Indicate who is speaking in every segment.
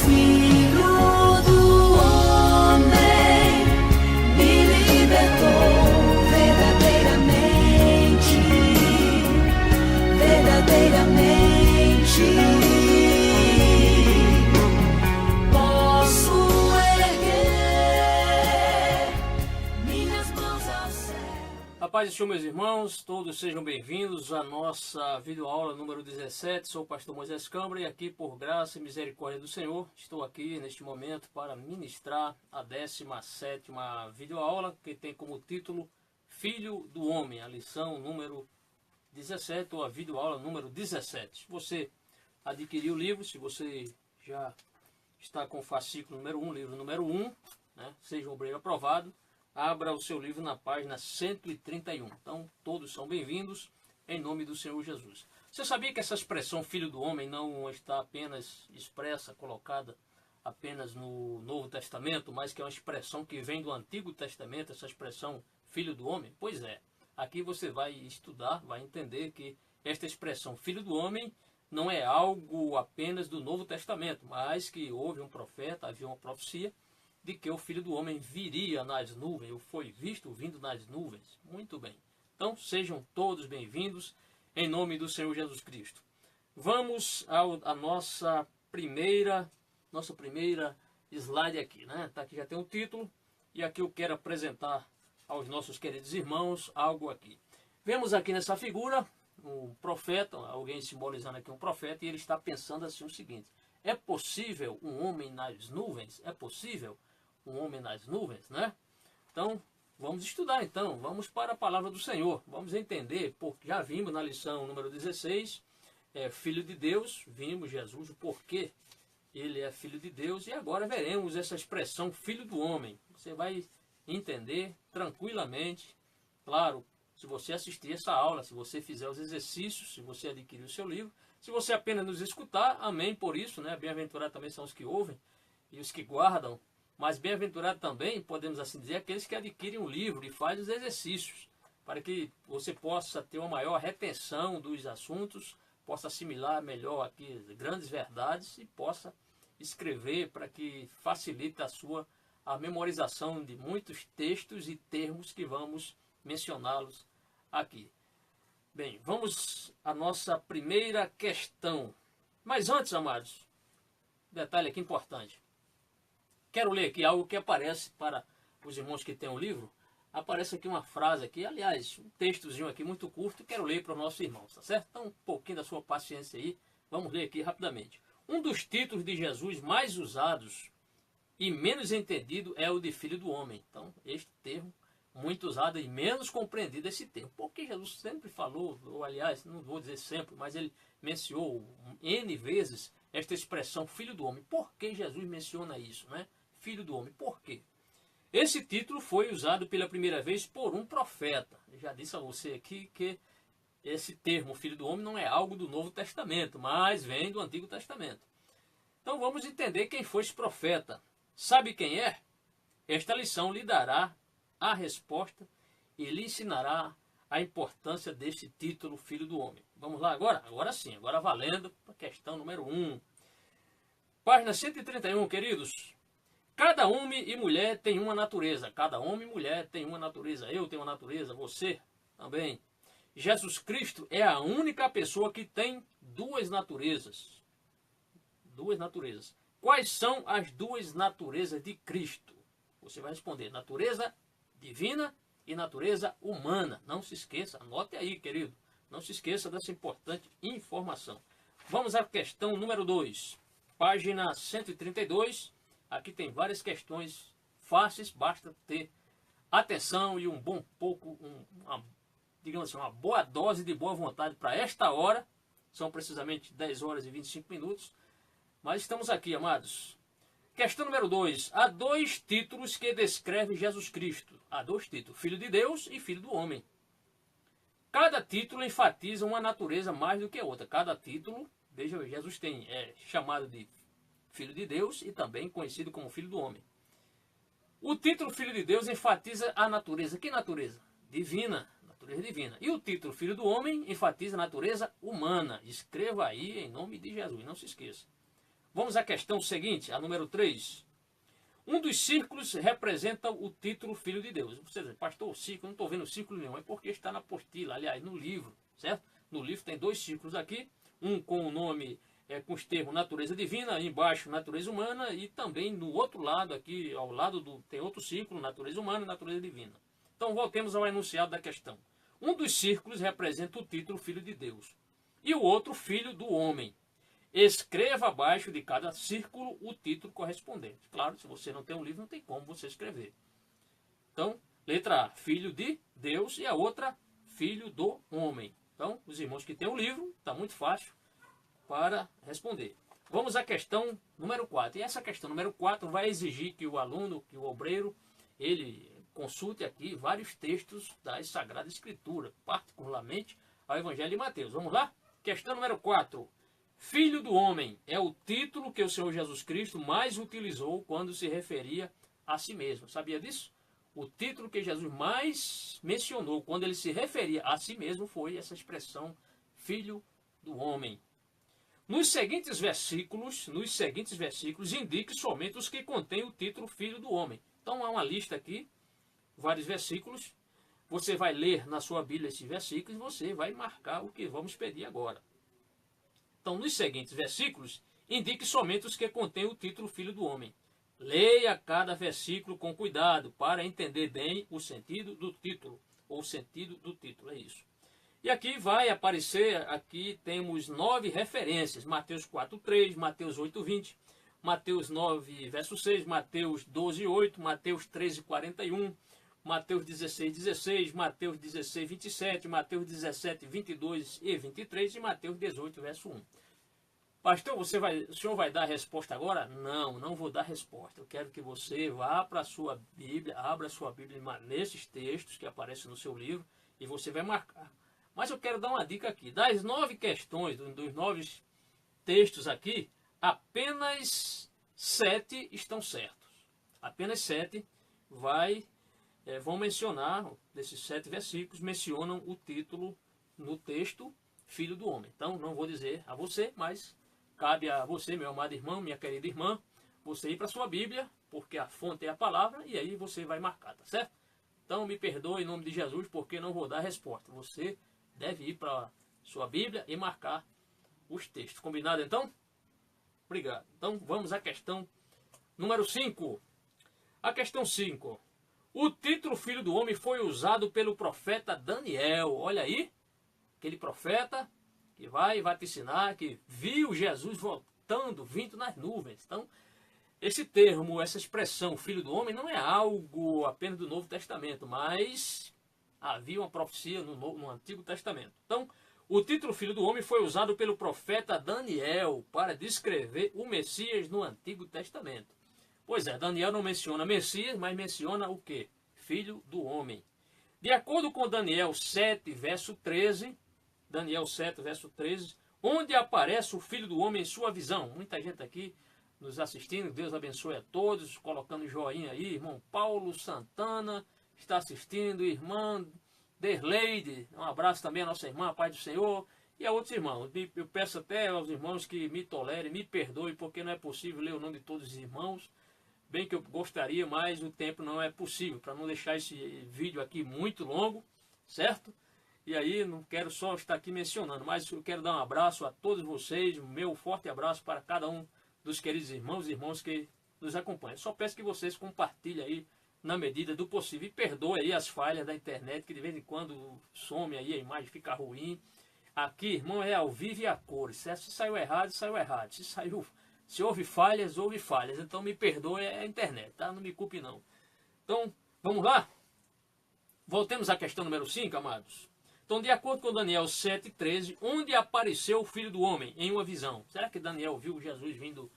Speaker 1: Filho do homem me libertou verdadeiramente, verdadeiramente. Posso erguer minhas mãos ao céu.
Speaker 2: A paz do Senhor, meus irmãos, todos sejam bem-vindos à nossa videoaula número 17. Sou o pastor Moisés Câmara e aqui, por graça e misericórdia do Senhor, estou aqui neste momento para ministrar a 17ª videoaula, que tem como título Filho do Homem, a lição número 17, ou a videoaula número 17. Se você adquiriu o livro, se você já está com o fascículo número 1, livro número 1, né, seja um obreiro aprovado, abra o seu livro na página 131. Então, todos são bem-vindos em nome do Senhor Jesus. Você sabia que essa expressão Filho do Homem não está apenas expressa, colocada apenas no Novo Testamento, mas que é uma expressão que vem do Antigo Testamento, essa expressão Filho do Homem? Pois é, aqui você vai estudar, vai entender que esta expressão Filho do Homem não é algo apenas do Novo Testamento, mas que houve um profeta, havia uma profecia, de que o Filho do Homem viria nas nuvens, ou foi visto vindo nas nuvens. Muito bem. Então, sejam todos bem-vindos, em nome do Senhor Jesus Cristo. Vamos à nossa primeira slide aqui, né? Tá, aqui já tem o título, e aqui eu quero apresentar aos nossos queridos irmãos algo aqui. Vemos aqui nessa figura um profeta, alguém simbolizando aqui um profeta, e ele está pensando assim o seguinte: é possível um homem nas nuvens? É possível um homem nas nuvens, né? Então, vamos estudar então, vamos para a palavra do Senhor, vamos entender, porque já vimos na lição número 16, Filho de Deus, vimos Jesus, o porquê ele é Filho de Deus, e agora veremos essa expressão Filho do Homem. Você vai entender tranquilamente, claro, se você assistir essa aula, se você fizer os exercícios, se você adquirir o seu livro. Se você apenas nos escutar, amém por isso, né? Bem-aventurados também são os que ouvem e os que guardam. Mas bem-aventurado também, podemos assim dizer, aqueles que adquirem um livro e fazem os exercícios, para que você possa ter uma maior retenção dos assuntos, possa assimilar melhor aqui grandes verdades e possa escrever para que facilite a memorização de muitos textos e termos que vamos mencioná-los aqui. Bem, vamos à nossa primeira questão. Mas antes, amados, detalhe aqui importante. Quero ler aqui algo que aparece para os irmãos que têm o livro. Aparece aqui uma frase aqui, aliás, um textozinho aqui muito curto, quero ler para os nossos irmãos, tá certo? Então, um pouquinho da sua paciência aí, vamos ler aqui rapidamente. Um dos títulos de Jesus mais usados e menos entendido é o de Filho do Homem. Então, este termo muito usado e menos compreendido esse termo. Porque Jesus sempre falou, ou aliás, não vou dizer sempre, mas ele mencionou N vezes esta expressão Filho do Homem. Por que Jesus menciona isso, né? Filho do Homem. Por quê? Esse título foi usado pela primeira vez por um profeta. Eu já disse a você aqui que esse termo Filho do Homem não é algo do Novo Testamento, mas vem do Antigo Testamento. Então vamos entender quem foi esse profeta. Sabe quem é? Esta lição lhe dará a resposta e lhe ensinará a importância desse título Filho do Homem. Vamos lá agora? Agora sim, agora valendo a questão número 1. Página 131, queridos. Cada homem e mulher tem uma natureza. Cada homem e mulher tem uma natureza. Eu tenho uma natureza, você também. Jesus Cristo é a única pessoa que tem duas naturezas. Duas naturezas. Quais são as duas naturezas de Cristo? Você vai responder: natureza divina e natureza humana. Não se esqueça, anote aí, querido. Não se esqueça dessa importante informação. Vamos à questão número 2. Página 132. Aqui tem várias questões fáceis, basta ter atenção e digamos assim, uma boa dose de boa vontade para esta hora. São precisamente 10 horas e 25 minutos. Mas estamos aqui, amados. Questão número 2. Há dois títulos que descrevem Jesus Cristo. Há dois títulos, Filho de Deus e Filho do Homem. Cada título enfatiza uma natureza mais do que a outra. Cada título, veja, Jesus é chamado de Filho de Deus e também conhecido como Filho do Homem. O título Filho de Deus enfatiza a natureza. Que natureza? Divina. Natureza divina. E o título Filho do Homem enfatiza a natureza humana. Escreva aí em nome de Jesus, não se esqueça. Vamos à questão seguinte, a número 3. Um dos círculos representa o título Filho de Deus. Você diz, pastor, o círculo, não estou vendo círculo nenhum. É porque está na apostila, aliás, no livro, certo? No livro tem 2 círculos aqui, um com o nome, com os termos natureza divina, embaixo natureza humana, e também no outro lado aqui, ao lado tem outro círculo, natureza humana e natureza divina. Então voltemos ao enunciado da questão. Um dos círculos representa o título Filho de Deus e o outro Filho do Homem. Escreva abaixo de cada círculo o título correspondente. Claro, se você não tem um livro, não tem como você escrever. Então, letra A, Filho de Deus, e a outra, Filho do Homem. Então, os irmãos que têm o livro, está muito fácil para responder. Vamos à questão número 4. E essa questão número 4 vai exigir que o aluno, que o obreiro, ele consulte aqui vários textos da Sagrada Escritura, particularmente ao Evangelho de Mateus. Vamos lá? Questão número 4. Filho do Homem é o título que o Senhor Jesus Cristo mais utilizou quando se referia a si mesmo. Sabia disso? O título que Jesus mais mencionou quando ele se referia a si mesmo foi essa expressão Filho do Homem. Nos seguintes versículos, indique somente os que contêm o título Filho do Homem. Então há uma lista aqui, vários versículos. Você vai ler na sua Bíblia esses versículos e você vai marcar o que vamos pedir agora. Então, nos seguintes versículos, indique somente os que contêm o título Filho do Homem. Leia cada versículo com cuidado para entender bem o sentido do título, ou o sentido do título, é isso. E aqui vai aparecer, aqui temos 9 referências, Mateus 4:3, Mateus 8:20, Mateus 9, verso 6, Mateus 12:8, Mateus 13:41, Mateus 16:16, Mateus 16:27, Mateus 17:22 e 23 e Mateus 18, verso 1. Pastor, o senhor vai dar a resposta agora? Não, não vou dar resposta. Eu quero que você vá para a sua Bíblia, abra a sua Bíblia nesses textos que aparecem no seu livro e você vai marcar. Mas eu quero dar uma dica aqui. Das 9 questões, dos 9 textos aqui, apenas 7 estão certos. Apenas 7 vão mencionar, desses 7 versículos, mencionam o título no texto Filho do Homem. Então, não vou dizer a você, mas cabe a você, meu amado irmão, minha querida irmã, você ir para a sua Bíblia, porque a fonte é a palavra, e aí você vai marcar, tá certo? Então, me perdoe em nome de Jesus, porque não vou dar a resposta. Você deve ir para a sua Bíblia e marcar os textos. Combinado, então? Obrigado. Então, vamos à questão número 5. A questão 5. O título Filho do Homem foi usado pelo profeta Daniel. Olha aí, aquele profeta que vai vaticinar, que viu Jesus vindo nas nuvens. Então, esse termo, essa expressão Filho do Homem não é algo apenas do Novo Testamento, mas havia uma profecia no Antigo Testamento. Então, o título Filho do Homem foi usado pelo profeta Daniel para descrever o Messias no Antigo Testamento. Pois é, Daniel não menciona Messias, mas menciona o quê? Filho do Homem. De acordo com Daniel 7, verso 13, onde aparece o Filho do Homem em sua visão. Muita gente aqui nos assistindo, Deus abençoe a todos, colocando joinha aí, irmão Paulo Santana está assistindo, irmã Derleide, um abraço também à nossa irmã, Pai do Senhor, e a outros irmãos. Eu peço até aos irmãos que me tolerem, me perdoem, porque não é possível ler o nome de todos os irmãos, bem que eu gostaria, mas o tempo não é possível, para não deixar esse vídeo aqui muito longo, certo? E aí não quero só estar aqui mencionando, mas eu quero dar um abraço a todos vocês, um meu forte abraço para cada um dos queridos irmãos e irmãs que nos acompanham. Só peço que vocês compartilhem aí na medida do possível. E perdoe aí as falhas da internet, que de vez em quando some aí, a imagem fica ruim. Aqui, irmão, é ao vivo e a cores. Se saiu errado, saiu errado. Se houve falhas, houve falhas. Então me perdoe, é a internet, tá? Não me culpe não. Então, vamos lá? Voltemos à questão número 5, amados. Então, de acordo com Daniel 7,13, onde apareceu o Filho do Homem em uma visão? Será que Daniel viu Jesus vindo,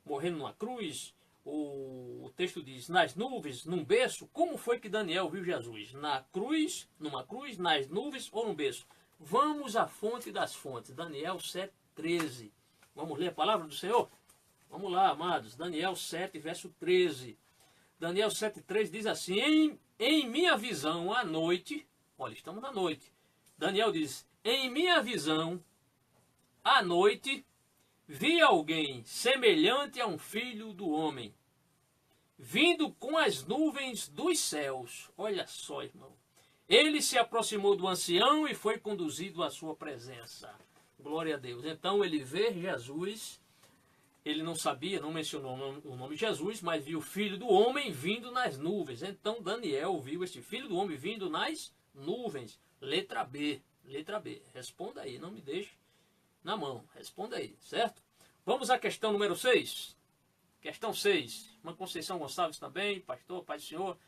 Speaker 2: morrendo numa cruz? O texto diz, nas nuvens, num berço. Como foi que Daniel viu Jesus? Na cruz, numa cruz, nas nuvens ou num berço? Vamos à fonte das fontes. Daniel 7,13. Vamos ler a palavra do Senhor? Vamos lá, amados. Daniel 7, verso 13. Daniel 7,13 diz assim, em minha visão à noite... Olha, estamos na noite. Daniel diz, em minha visão, à noite, vi alguém semelhante a um filho do homem, vindo com as nuvens dos céus. Olha só, irmão. Ele se aproximou do ancião e foi conduzido à sua presença. Glória a Deus. Então ele vê Jesus, ele não sabia, não mencionou o nome de Jesus, mas viu o filho do homem vindo nas nuvens. Então Daniel viu este filho do homem vindo nas nuvens. Letra B. Letra B. Responda aí, não me deixe na mão. Responda aí, certo? Vamos à questão número 6. Questão 6. Irmã Conceição Gonçalves também, pastor, pai do senhor.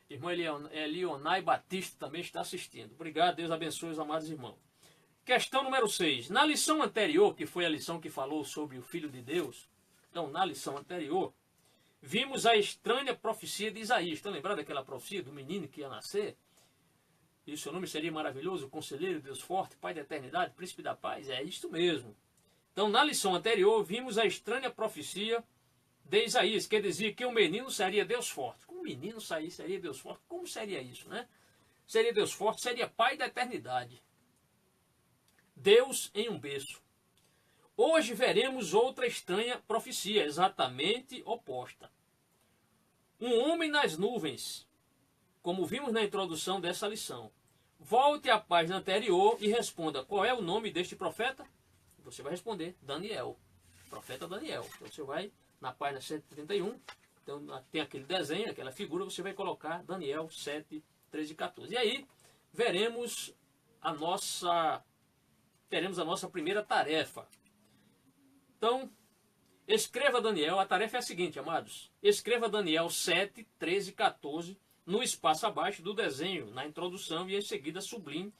Speaker 2: Irmã Elionai Batista também está assistindo. Obrigado, Deus abençoe os amados irmãos. Questão número 6. Na lição anterior, que foi a lição que falou sobre o Filho de Deus, então, na lição anterior, vimos a estranha profecia de Isaías. Estão lembrados daquela profecia do menino que ia nascer? E o seu nome seria maravilhoso, conselheiro, Deus forte, Pai da eternidade, príncipe da paz. É isto mesmo. Então, na lição anterior, vimos a estranha profecia de Isaías, que dizia que o menino seria Deus forte. Como o menino seria Deus forte? Como seria isso, né? Seria Deus forte, seria Pai da eternidade. Deus em um berço. Hoje veremos outra estranha profecia, exatamente oposta. Um homem nas nuvens, como vimos na introdução dessa lição. Volte à página anterior e responda qual é o nome deste profeta. Você vai responder Daniel, profeta Daniel. Então você vai na página 131, então tem aquele desenho, aquela figura, você vai colocar Daniel 7, 13 e 14. E aí teremos a nossa primeira tarefa. Então, escreva Daniel, a tarefa é a seguinte, amados. Escreva Daniel 7, 13 e 14 no espaço abaixo do desenho, na introdução, e em seguida sublinhe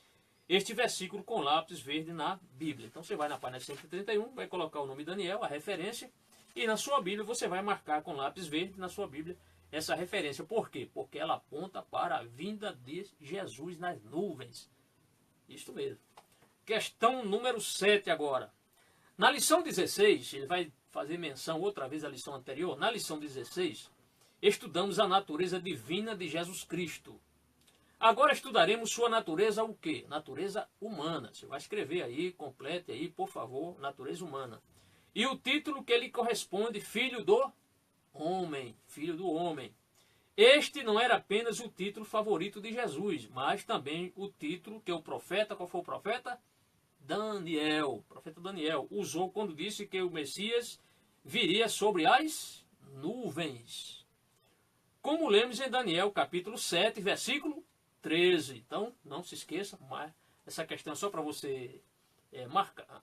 Speaker 2: este versículo com lápis verde na Bíblia. Então você vai na página 131, vai colocar o nome Daniel, a referência, e na sua Bíblia você vai marcar com lápis verde na sua Bíblia essa referência. Por quê? Porque ela aponta para a vinda de Jesus nas nuvens. Isso mesmo. Questão número 7 agora. Na lição 16, ele vai fazer menção outra vez à lição anterior. Na lição 16, estudamos a natureza divina de Jesus Cristo. Agora estudaremos sua natureza o quê? Natureza humana. Você vai escrever aí, complete aí, por favor, natureza humana. E o título que ele corresponde, Filho do Homem. Filho do Homem. Este não era apenas o título favorito de Jesus, mas também o título que o profeta, qual foi o profeta? Daniel, o profeta Daniel, usou quando disse que o Messias viria sobre as nuvens. Como lemos em Daniel, capítulo 7, versículo 13. Então, não se esqueça, mas essa questão é só para você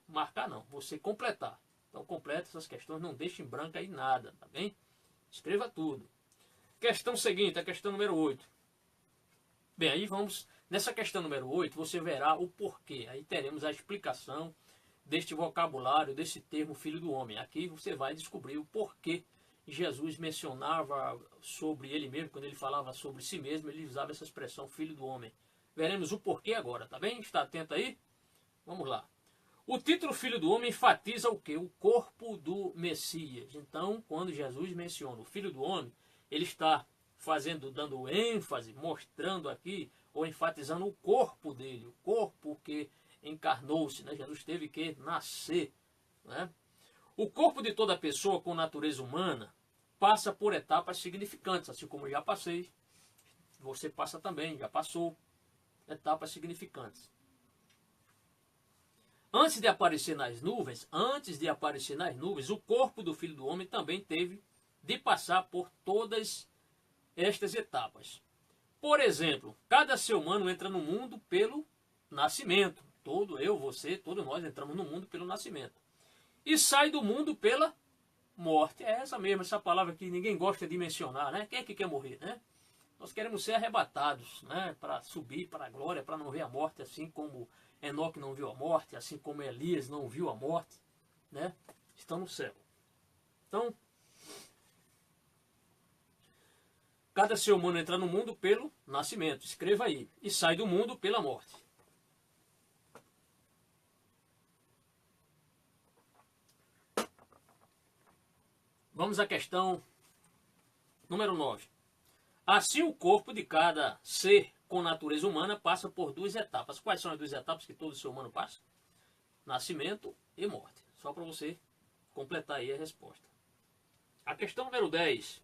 Speaker 2: marcar não, você completar. Então, complete essas questões, não deixe em branco aí nada, tá bem? Escreva tudo. Questão seguinte, a questão número 8. Bem, aí vamos, nessa questão número 8, você verá o porquê. Aí teremos a explicação deste vocabulário, desse termo Filho do Homem. Aqui você vai descobrir o porquê Jesus mencionava sobre ele mesmo, quando ele falava sobre si mesmo, ele usava essa expressão Filho do Homem. Veremos o porquê agora, tá bem? Está atento aí? Vamos lá. O título Filho do Homem enfatiza o quê? O corpo do Messias. Então, quando Jesus menciona o Filho do Homem, ele está dando ênfase, mostrando aqui, ou enfatizando o corpo dele, o corpo que encarnou-se, né? Jesus teve que nascer, né? O corpo de toda pessoa com natureza humana passa por etapas significantes, assim como eu já passei, você passa também, já passou, etapas significantes. Antes de aparecer nas nuvens, o corpo do Filho do Homem também teve de passar por todas estas etapas. Por exemplo, cada ser humano entra no mundo pelo nascimento. Eu, você, todos nós entramos no mundo pelo nascimento. E sai do mundo pela morte. É essa palavra que ninguém gosta de mencionar, né? Quem é que quer morrer, né? Nós queremos ser arrebatados, né? Para subir para a glória, para não ver a morte, assim como Enoque não viu a morte, assim como Elias não viu a morte, né? Estão no céu. Então, cada ser humano entra no mundo pelo nascimento, escreva aí, e sai do mundo pela morte. Vamos à questão número 9. Assim, o corpo de cada ser com natureza humana passa por duas etapas. Quais são as duas etapas que todo ser humano passa? Nascimento e morte. Só para você completar aí a resposta. A questão número 10.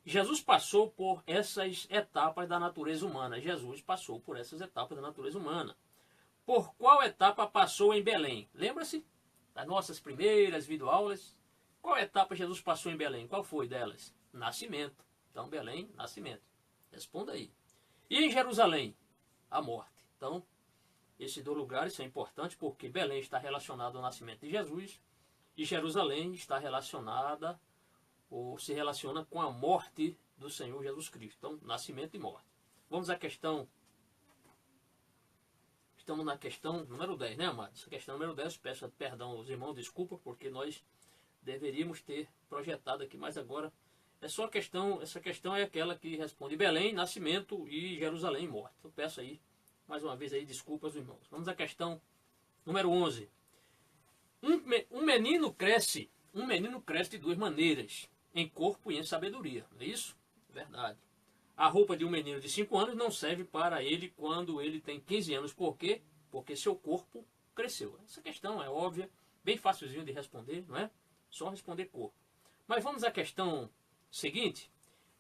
Speaker 2: Jesus passou por essas etapas da natureza humana. Jesus passou por essas etapas da natureza humana. Por qual etapa passou em Belém? Lembra-se das nossas primeiras videoaulas? Qual etapa Jesus passou em Belém? Qual foi delas? Nascimento. Então, Belém, nascimento. Responda aí. E em Jerusalém? A morte. Então, esses dois lugares são importantes porque Belém está relacionado ao nascimento de Jesus e Jerusalém está relacionada ou se relaciona com a morte do Senhor Jesus Cristo. Então, nascimento e morte. Vamos à questão. Estamos na questão número 10, né, amados? A questão número 10, peço perdão aos irmãos, desculpa, porque nós deveríamos ter projetado aqui, mas agora é só a questão, essa questão é aquela que responde Belém, nascimento e Jerusalém, morte. Eu peço aí, mais uma vez aí, desculpas, irmãos. Vamos à questão número 11. Um menino cresce de duas maneiras, em corpo e em sabedoria, não é isso? Verdade. A roupa de um menino de 5 anos não serve para ele quando ele tem 15 anos. Por quê? Porque seu corpo cresceu. Essa questão é óbvia, bem facilzinho de responder, não é? Só responder corpo. Mas vamos à questão seguinte.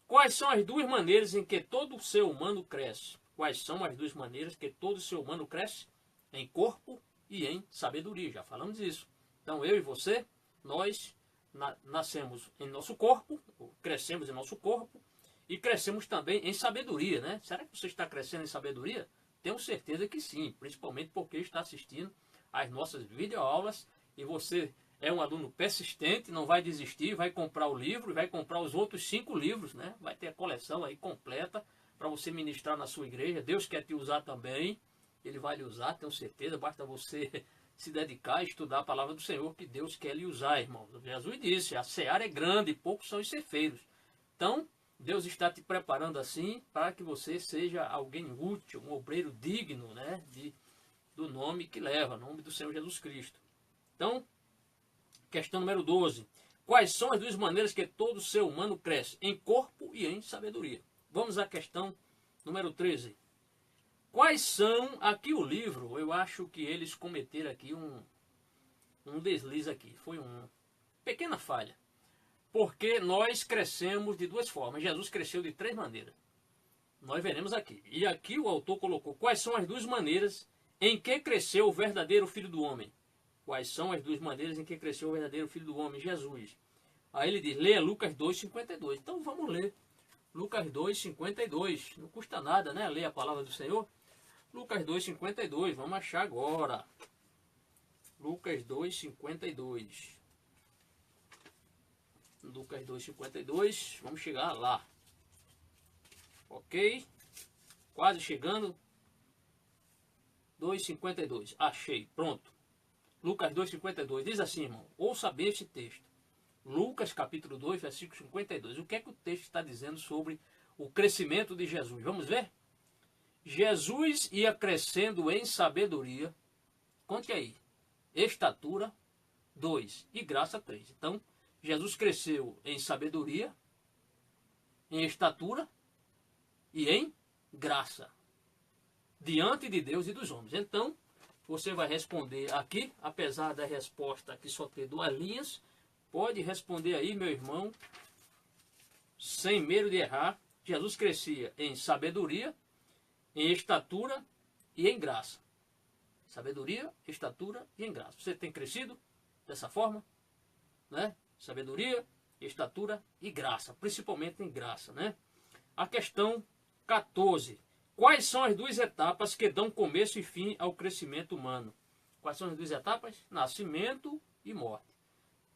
Speaker 2: Quais são as duas maneiras em que todo ser humano cresce? Quais são as duas maneiras que todo ser humano cresce? Em corpo e em sabedoria. Já falamos disso. Então eu e você, nós nascemos em nosso corpo, crescemos em nosso corpo e crescemos também em sabedoria, né? Será que você está crescendo em sabedoria? Tenho certeza que sim, principalmente porque está assistindo às nossas videoaulas e você é um aluno persistente, não vai desistir, vai comprar o livro, vai comprar os outros 5 livros, né? Vai ter a coleção aí completa para você ministrar na sua igreja. Deus quer te usar também, Ele vai lhe usar, tenho certeza, basta você se dedicar a estudar a palavra do Senhor, que Deus quer lhe usar, irmão. Jesus disse, a seara é grande, poucos são os ceifeiros. Então, Deus está te preparando assim para que você seja alguém útil, um obreiro digno, né, do nome que leva, o nome do Senhor Jesus Cristo. Então, questão número 12. Quais são as duas maneiras que todo ser humano cresce? Em corpo e em sabedoria. Vamos à questão número 13. Quais são, aqui o livro, eu acho que eles cometeram aqui um deslize aqui, foi uma pequena falha. Porque nós crescemos de duas formas, Jesus cresceu de 3 maneiras. Nós veremos aqui. E aqui o autor colocou, quais são as duas maneiras em que cresceu o verdadeiro Filho do Homem? Quais são as duas maneiras em que cresceu o verdadeiro Filho do Homem, Jesus? Aí ele diz, leia Lucas 2,52. Então vamos ler Lucas 2,52. Não custa nada, né? Ler a palavra do Senhor. Lucas 2,52. Vamos achar agora. Lucas 2,52. Lucas 2,52. Vamos chegar lá. Ok? Quase chegando. 2,52. Achei. Pronto. Lucas 2,52. Diz assim, irmão. Ouça bem este texto. Lucas capítulo 2, versículo 52. O que é que o texto está dizendo sobre o crescimento de Jesus? Vamos ver? Jesus ia crescendo em sabedoria. Conte aí. Estatura 2 e graça 3. Então, Jesus cresceu em sabedoria, em estatura e em graça. Diante de Deus e dos homens. Então, você vai responder aqui, apesar da resposta aqui só ter 2 linhas, pode responder aí, meu irmão, sem medo de errar. Jesus crescia em sabedoria, em estatura e em graça. Sabedoria, estatura e em graça. Você tem crescido dessa forma, né? Sabedoria, estatura e graça, principalmente em graça, né? A questão 14. Quais são as duas etapas que dão começo e fim ao crescimento humano? Quais são as duas etapas? Nascimento e morte.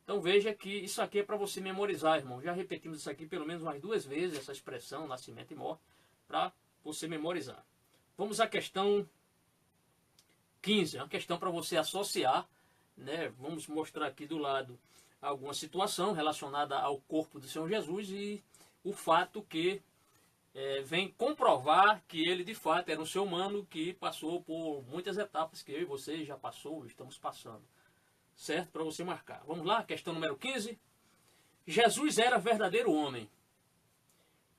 Speaker 2: Então veja que isso aqui é para você memorizar, irmão. Já repetimos isso aqui pelo menos umas 2 vezes, essa expressão, nascimento e morte, para você memorizar. Vamos à questão 15, uma questão para você associar, né? Vamos mostrar aqui do lado alguma situação relacionada ao corpo do Senhor Jesus e o fato que vem comprovar que ele de fato era um ser humano que passou por muitas etapas que eu e você já passou, estamos passando. Certo? Para você marcar. Vamos lá, questão número 15. Jesus era verdadeiro homem.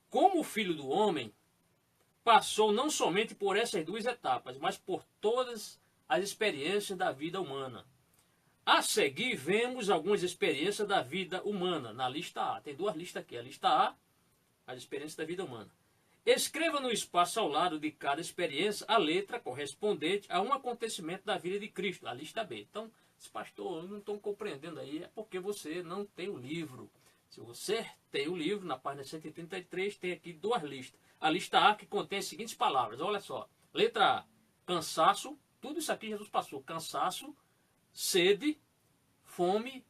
Speaker 2: Como o Filho do Homem, passou não somente por essas duas etapas, mas por todas as experiências da vida humana. A seguir, vemos algumas experiências da vida humana, na lista A. Tem duas listas aqui. A lista A, as experiências da vida humana. Escreva no espaço ao lado de cada experiência a letra correspondente a um acontecimento da vida de Cristo, a lista B. Então, se pastor, eu não estou compreendendo aí, é porque você não tem o livro. Se você tem o livro, na página 133, tem aqui duas listas. A lista A que contém as seguintes palavras, olha só. Letra A, cansaço, tudo isso aqui Jesus passou. Cansaço, sede, fome,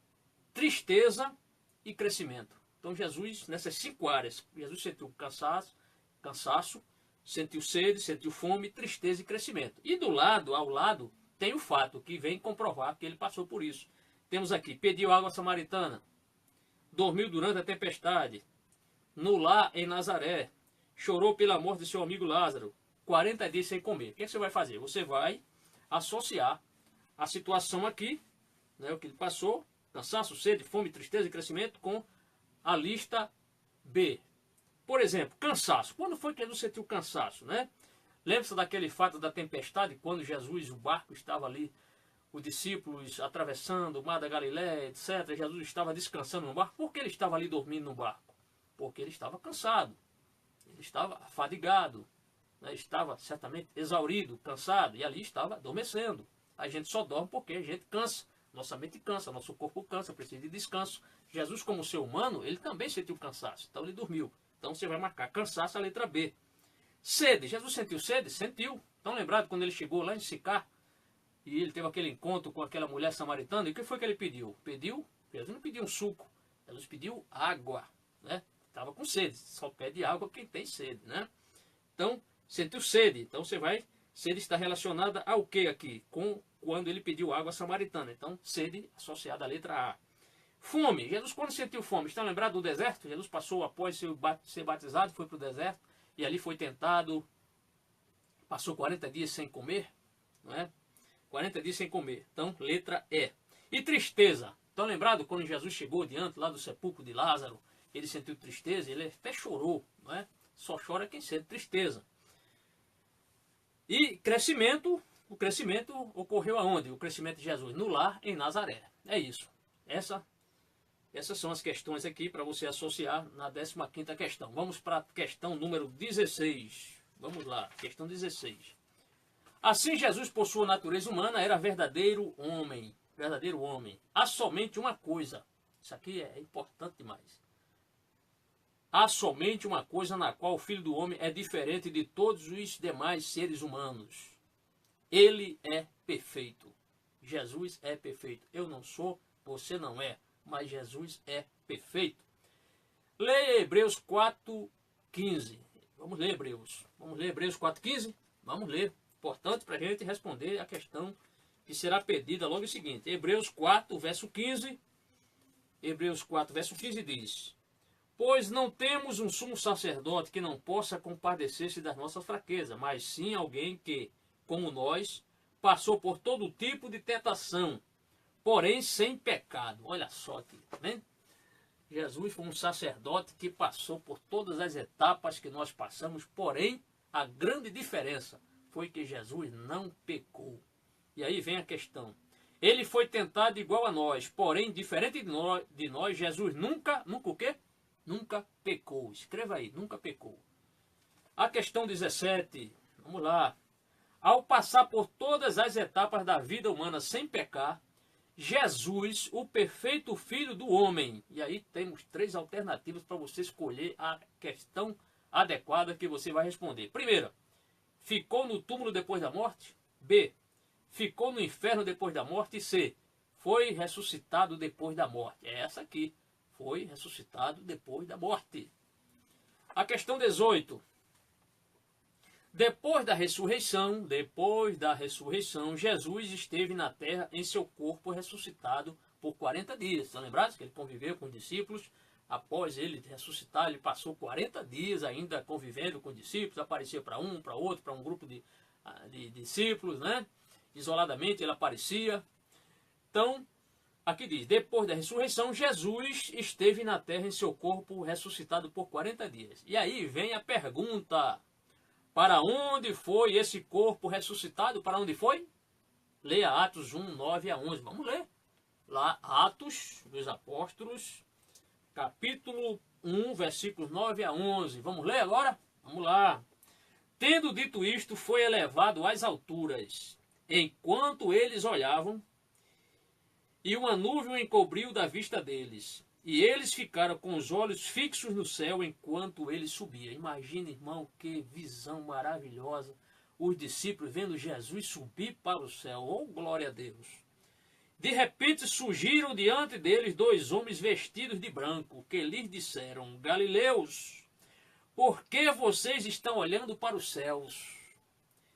Speaker 2: tristeza e crescimento. Então Jesus, nessas 5 áreas, Jesus sentiu cansaço, sentiu sede, sentiu fome, tristeza e crescimento. E ao lado, tem o fato que vem comprovar que ele passou por isso. Temos aqui, pediu água samaritana, dormiu durante a tempestade, no lar em Nazaré, chorou pela morte de seu amigo Lázaro, 40 dias sem comer. O que você vai fazer? Você vai associar a situação aqui, né, o que ele passou, cansaço, sede, fome, tristeza e crescimento, com a lista B. Por exemplo, cansaço. Quando foi que Jesus sentiu cansaço, né? Lembra-se daquele fato da tempestade, quando Jesus, o barco estava ali, os discípulos atravessando o mar da Galiléia, etc. Jesus estava descansando no barco. Por que ele estava ali dormindo no barco? Porque ele estava cansado. Ele estava fadigado. Né? Estava certamente exaurido, cansado. E ali estava adormecendo. A gente só dorme porque a gente cansa. Nossa mente cansa, nosso corpo cansa, precisa de descanso. Jesus, como ser humano, ele também sentiu cansaço. Então ele dormiu. Então você vai marcar cansaço, a letra B. Sede. Jesus sentiu sede? Sentiu. Então lembrado quando ele chegou lá em Sicar e ele teve aquele encontro com aquela mulher samaritana, e o que foi que ele pediu? Jesus não pediu um suco, Jesus pediu água, né? Estava com sede, só pede água quem tem sede, né? Então, sentiu sede. Então sede está relacionada ao que aqui? Com quando ele pediu água samaritana. Então, sede associada à letra A. Fome. Jesus, quando sentiu fome, está lembrado do deserto? Jesus passou após ser batizado, foi para o deserto e ali foi tentado, passou 40 dias sem comer, não é? 40 dias sem comer. Então, letra E. E tristeza. Estão lembrado quando Jesus chegou diante lá do sepulcro de Lázaro, ele sentiu tristeza, ele até chorou, não é? Só chora quem sente tristeza. E crescimento, o crescimento ocorreu aonde? O crescimento de Jesus no lar em Nazaré. É isso. Essas são as questões aqui para você associar na 15ª questão. Vamos para a questão número 16. Vamos lá, questão 16. Assim Jesus, por sua natureza humana, era verdadeiro homem. Verdadeiro homem. Há somente uma coisa. Isso aqui é importante demais. Há somente uma coisa na qual o Filho do Homem é diferente de todos os demais seres humanos. Ele é perfeito. Jesus é perfeito. Eu não sou, você não é. Mas Jesus é perfeito. Leia Hebreus 4,15. Vamos ler Hebreus. Vamos ler Hebreus 4,15? Vamos ler. Importante para a gente responder a questão que será pedida logo em seguinte. Hebreus 4, verso 15. Hebreus 4, verso 15 diz: Pois não temos um sumo sacerdote que não possa compadecer-se das nossas fraquezas, mas sim alguém que, como nós, passou por todo tipo de tentação, porém sem pecado. Olha só aqui, tá vendo? Jesus foi um sacerdote que passou por todas as etapas que nós passamos, porém a grande diferença foi que Jesus não pecou. E aí vem a questão. Ele foi tentado igual a nós, porém diferente de nós, Jesus nunca o quê? Nunca pecou. Escreva aí, nunca pecou. A questão 17, vamos lá. Ao passar por todas as etapas da vida humana sem pecar, Jesus, o perfeito Filho do Homem. E aí temos 3 alternativas para você escolher a questão adequada que você vai responder. Primeira, ficou no túmulo depois da morte? B, ficou no inferno depois da morte? E C, foi ressuscitado depois da morte? É essa aqui, foi ressuscitado depois da morte. A questão 18. Depois da ressurreição, Jesus esteve na terra em seu corpo ressuscitado por 40 dias. Estão lembrados que ele conviveu com os discípulos? Após ele ressuscitar, ele passou 40 dias ainda convivendo com os discípulos, aparecia para um, para outro, para um grupo de discípulos, né? Isoladamente ele aparecia. Então, aqui diz, depois da ressurreição, Jesus esteve na terra em seu corpo ressuscitado por 40 dias. E aí vem a pergunta: para onde foi esse corpo ressuscitado? Para onde foi? Leia Atos 1, 9 a 11. Vamos ler. lá, Atos dos Apóstolos, capítulo 1, versículos 9 a 11. Vamos ler agora? Vamos lá. Tendo dito isto, foi elevado às alturas, enquanto eles olhavam, e uma nuvem o encobriu da vista deles. E eles ficaram com os olhos fixos no céu enquanto ele subia. Imagina, irmão, que visão maravilhosa. Os discípulos vendo Jesus subir para o céu. Oh, glória a Deus! De repente surgiram diante deles 2 homens vestidos de branco, que lhes disseram: Galileus, por que vocês estão olhando para os céus?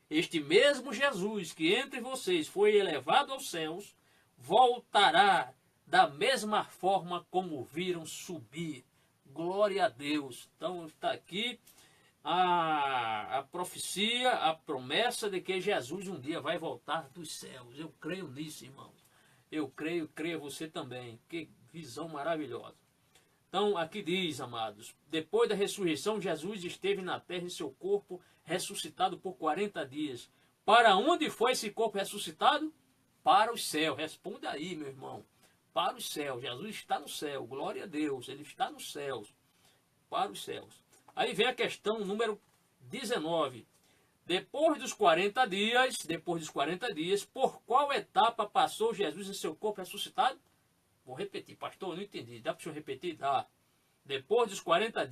Speaker 2: Este mesmo Jesus que entre vocês foi elevado aos céus, voltará da mesma forma como viram subir. Glória a Deus. Então está aqui a profecia, a promessa de que Jesus um dia vai voltar dos céus. Eu creio nisso, irmãos. Eu creio você também. Que visão maravilhosa. Então aqui diz, amados, depois da ressurreição, Jesus esteve na terra em seu corpo ressuscitado por 40 dias. Para onde foi esse corpo ressuscitado? Para o céu. Responda aí, meu irmão. Para os céus. Jesus está no céu. Glória a Deus. Ele está nos céus. Para os céus. Aí vem a questão número 19. Depois dos 40 dias, por qual etapa passou Jesus em seu corpo ressuscitado? Vou repetir, pastor, eu não entendi. Dá para o senhor repetir? Dá. Depois dos 40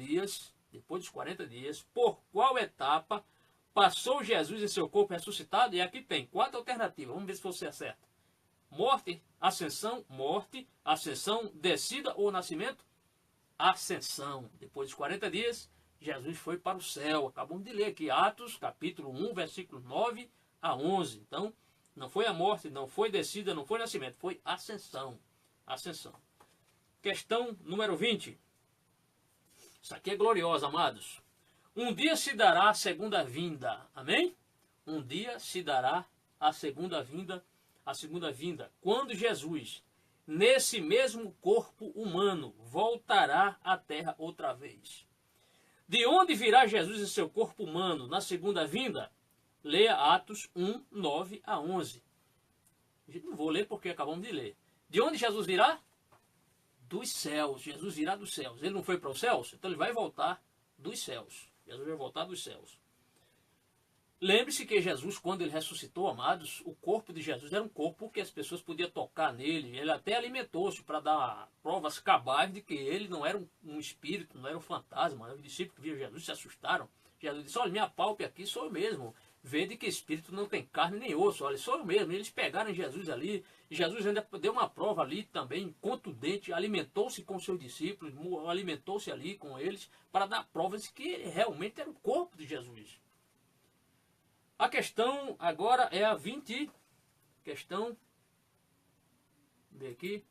Speaker 2: dias, por qual etapa passou Jesus em seu corpo ressuscitado? E aqui tem 4 alternativas. Vamos ver se você acerta. Morte, ascensão, descida ou nascimento? Ascensão. Depois dos 40 dias, Jesus foi para o céu. Acabamos de ler aqui, Atos, capítulo 1, versículos 9 a 11. Então, não foi a morte, não foi descida, não foi nascimento, foi ascensão. Ascensão. Questão número 20. Isso aqui é gloriosa, amados. Um dia se dará a segunda vinda. Amém? Um dia se dará a segunda vinda. Quando Jesus, nesse mesmo corpo humano, voltará à terra outra vez. De onde virá Jesus em seu corpo humano na segunda vinda? Leia Atos 1, 9 a 11. Não vou ler porque acabamos de ler. De onde Jesus virá? Dos céus. Jesus virá dos céus. Ele não foi para os céus? Então ele vai voltar dos céus. Jesus vai voltar dos céus. Lembre-se que Jesus, quando ele ressuscitou, amados, o corpo de Jesus era um corpo que as pessoas podiam tocar nele. Ele até alimentou-se para dar provas cabais de que ele não era um espírito, não era um fantasma. Os discípulos que viram Jesus se assustaram. Jesus disse: olha, me apalpe aqui, sou eu mesmo. Vede que espírito não tem carne nem osso. Olha, sou eu mesmo. E eles pegaram Jesus ali. E Jesus ainda deu uma prova ali também, contundente. Alimentou-se com seus discípulos, alimentou-se ali com eles, para dar provas de que realmente era o corpo de Jesus. A questão agora é a 20. Vê aqui.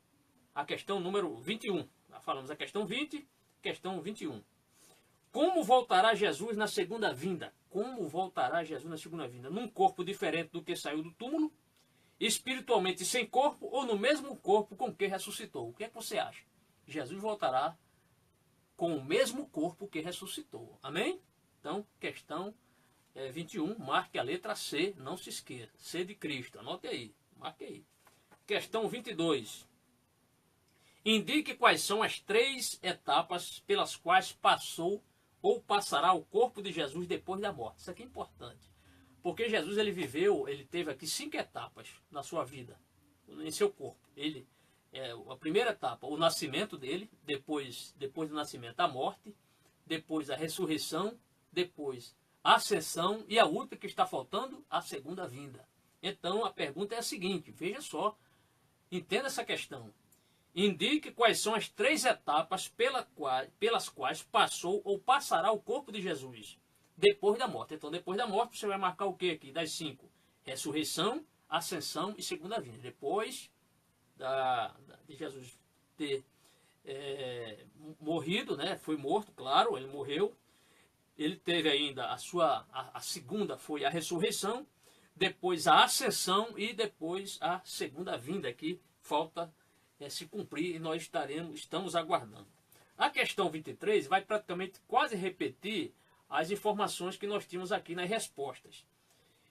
Speaker 2: A questão número 21. Já falamos a questão 20, questão 21. Como voltará Jesus na segunda vinda? Como voltará Jesus na segunda vinda? Num corpo diferente do que saiu do túmulo? Espiritualmente sem corpo ou no mesmo corpo com que ressuscitou? O que é que você acha? Jesus voltará com o mesmo corpo que ressuscitou. Amém? Então, questão 21, marque a letra C, não se esqueça. C de Cristo, anote aí, marque aí. Questão 22. Indique quais são as 3 etapas pelas quais passou ou passará o corpo de Jesus depois da morte. Isso aqui é importante. Porque Jesus, ele teve aqui 5 etapas na sua vida, em seu corpo. A primeira etapa, o nascimento dele, depois do nascimento, a morte, depois a ressurreição, depois a ascensão e a última que está faltando, a segunda vinda. Então a pergunta é a seguinte, veja só, entenda essa questão. Indique quais são as 3 etapas pelas quais passou ou passará o corpo de Jesus depois da morte. Então depois da morte você vai marcar o que aqui? Das 5. Ressurreição, ascensão e segunda vinda. Depois de Jesus ter morrido, né? Foi morto, claro, ele morreu. Ele teve ainda a segunda foi a ressurreição, depois a ascensão e depois a segunda vinda, que falta se cumprir e nós estamos aguardando. A questão 23 vai praticamente quase repetir as informações que nós tínhamos aqui nas respostas.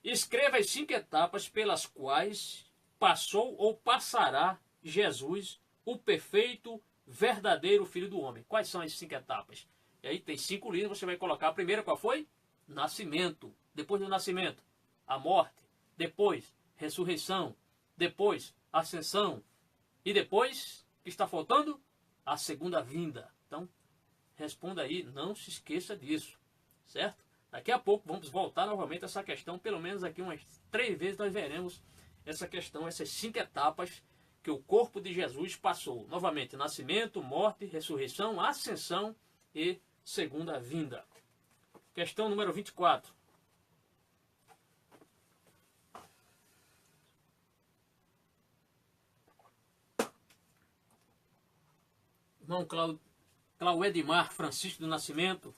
Speaker 2: Escreva as 5 etapas pelas quais passou ou passará Jesus, o perfeito, verdadeiro Filho do Homem. Quais são as 5 etapas? E aí tem 5 linhas, você vai colocar a primeira, qual foi? Nascimento. Depois do nascimento, a morte. Depois, ressurreição. Depois, ascensão. E depois, o que está faltando? A segunda vinda. Então, responda aí, não se esqueça disso, certo? Daqui a pouco vamos voltar novamente a essa questão, pelo menos aqui umas 3 vezes nós veremos essa questão, essas 5 etapas que o corpo de Jesus passou. Novamente, nascimento, morte, ressurreição, ascensão e segunda vinda. Questão número 24. Irmão Clauedimar Francisco do Nascimento,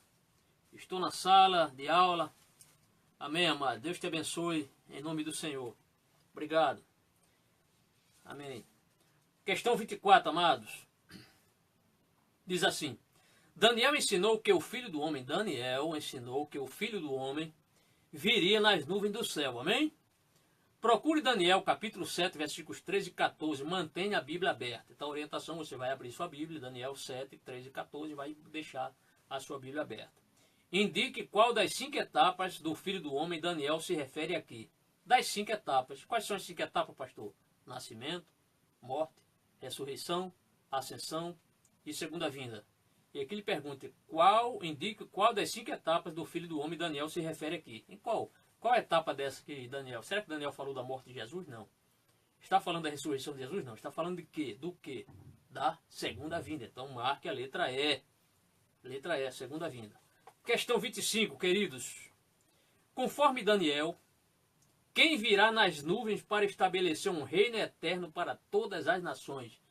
Speaker 2: estou na sala de aula. Amém, amado. Deus te abençoe em nome do Senhor. Obrigado. Amém. Questão 24, amados. Diz assim: Daniel ensinou que o Filho do Homem viria nas nuvens do céu. Amém? Procure Daniel, capítulo 7, versículos 13 e 14. Mantenha a Bíblia aberta. Então, a orientação, você vai abrir sua Bíblia, Daniel 7, 13 e 14, e vai deixar a sua Bíblia aberta. Indique qual das 5 etapas do Filho do Homem Daniel se refere aqui. Das 5 etapas. Quais são as 5 etapas, pastor? Nascimento, morte, ressurreição, ascensão e segunda vinda. E aqui ele pergunta, indique qual das 5 etapas do Filho do Homem Daniel se refere aqui. Em qual? Qual a etapa dessa que Daniel? Será que Daniel falou da morte de Jesus? Não. Está falando da ressurreição de Jesus? Não. Está falando de quê? Do quê? Da segunda vinda. Então marque a letra E. Letra E, segunda vinda. Questão 25, queridos. Conforme Daniel, quem virá nas nuvens para estabelecer um reino eterno para todas as nações?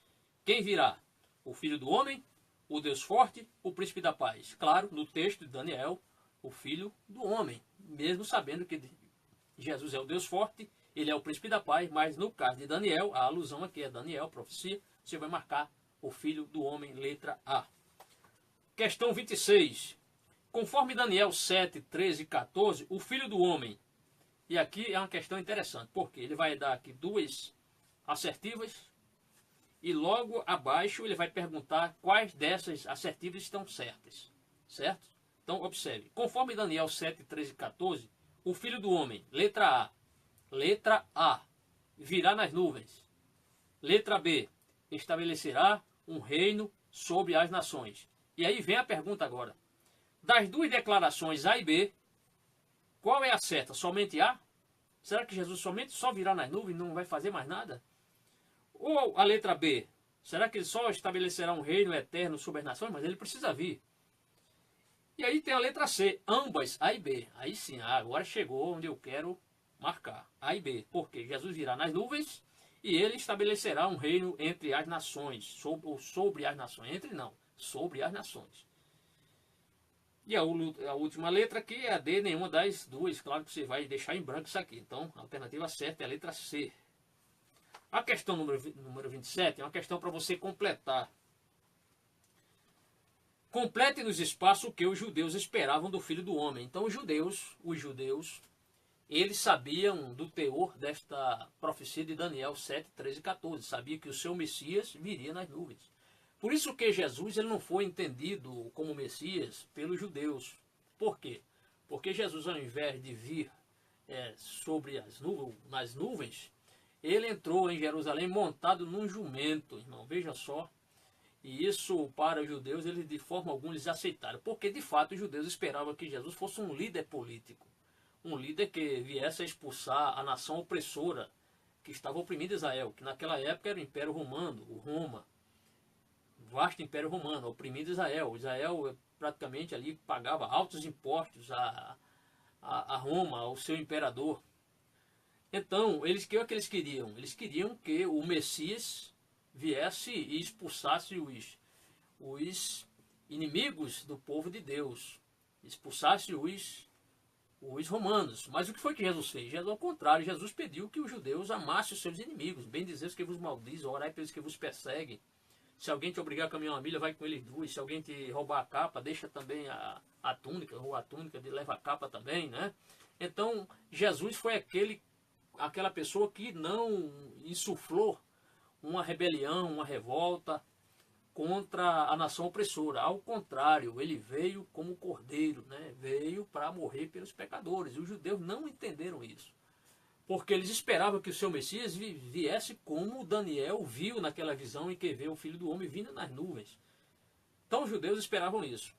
Speaker 2: Quem virá? O Filho do Homem, o Deus Forte, o Príncipe da Paz? Claro, no texto de Daniel, o Filho do Homem. Mesmo sabendo que Jesus é o Deus Forte, ele é o Príncipe da Paz, mas no caso de Daniel, a alusão aqui é Daniel, profecia, você vai marcar o Filho do Homem, letra A. Questão 26. Conforme Daniel 7, 13 e 14, o Filho do Homem, e aqui é uma questão interessante, porque ele vai dar aqui 2 assertivas, e logo abaixo ele vai perguntar quais dessas assertivas estão certas, certo? Então, observe. Conforme Daniel 7, 13 e 14, o Filho do Homem, letra A, virá nas nuvens. Letra B, estabelecerá um reino sobre as nações. E aí vem a pergunta agora. Das 2 declarações A e B, qual é a certa? Somente A? Será que Jesus só virá nas nuvens e não vai fazer mais nada? Ou a letra B, será que ele só estabelecerá um reino eterno sobre as nações? Mas ele precisa vir. E aí tem a letra C, ambas, A e B. Aí sim, agora chegou onde eu quero marcar. A e B, porque Jesus virá nas nuvens e ele estabelecerá um reino entre as nações. Sobre as nações. Entre não, sobre as nações. E a última letra aqui é a D, nenhuma das 2. Claro que você vai deixar em branco isso aqui. Então, a alternativa certa é a letra C. A questão número 27 é uma questão para você completar. Complete nos espaços o que os judeus esperavam do Filho do Homem. Então os judeus, eles sabiam do teor desta profecia de Daniel 7, 13 e 14. Sabia que o seu Messias viria nas nuvens. Por isso que Jesus ele não foi entendido como Messias pelos judeus. Por quê? Porque Jesus, ao invés de vir nas nuvens, ele entrou em Jerusalém montado num jumento, irmão. Veja só. E isso, para os judeus, eles de forma alguma eles aceitaram. Porque, de fato, os judeus esperavam que Jesus fosse um líder político. Um líder que viesse a expulsar a nação opressora que estava oprimindo Israel. Que naquela época era o Império Romano, o Roma. O vasto Império Romano, oprimindo Israel. Israel praticamente ali pagava altos impostos a Roma, ao seu imperador. Então, o que eles queriam? Eles queriam que o Messias viesse e expulsasse os inimigos do povo de Deus, expulsasse os romanos. Mas o que foi que Jesus fez? Jesus, ao contrário, Jesus pediu que os judeus amassem os seus inimigos, bendizei os que vos maldizem, orai pelos que vos perseguem. Se alguém te obrigar a caminhar uma milha, vai com eles 2. Se alguém te roubar a capa, deixa também a túnica, rouba a túnica, leva a capa também, né? Então, Jesus foi aquela pessoa que não insuflou uma rebelião, uma revolta contra a nação opressora. Ao contrário, ele veio como cordeiro, né? Veio para morrer pelos pecadores. E os judeus não entenderam isso, porque eles esperavam que o seu Messias viesse como Daniel viu naquela visão em que vê o Filho do Homem vindo nas nuvens. Então os judeus esperavam isso.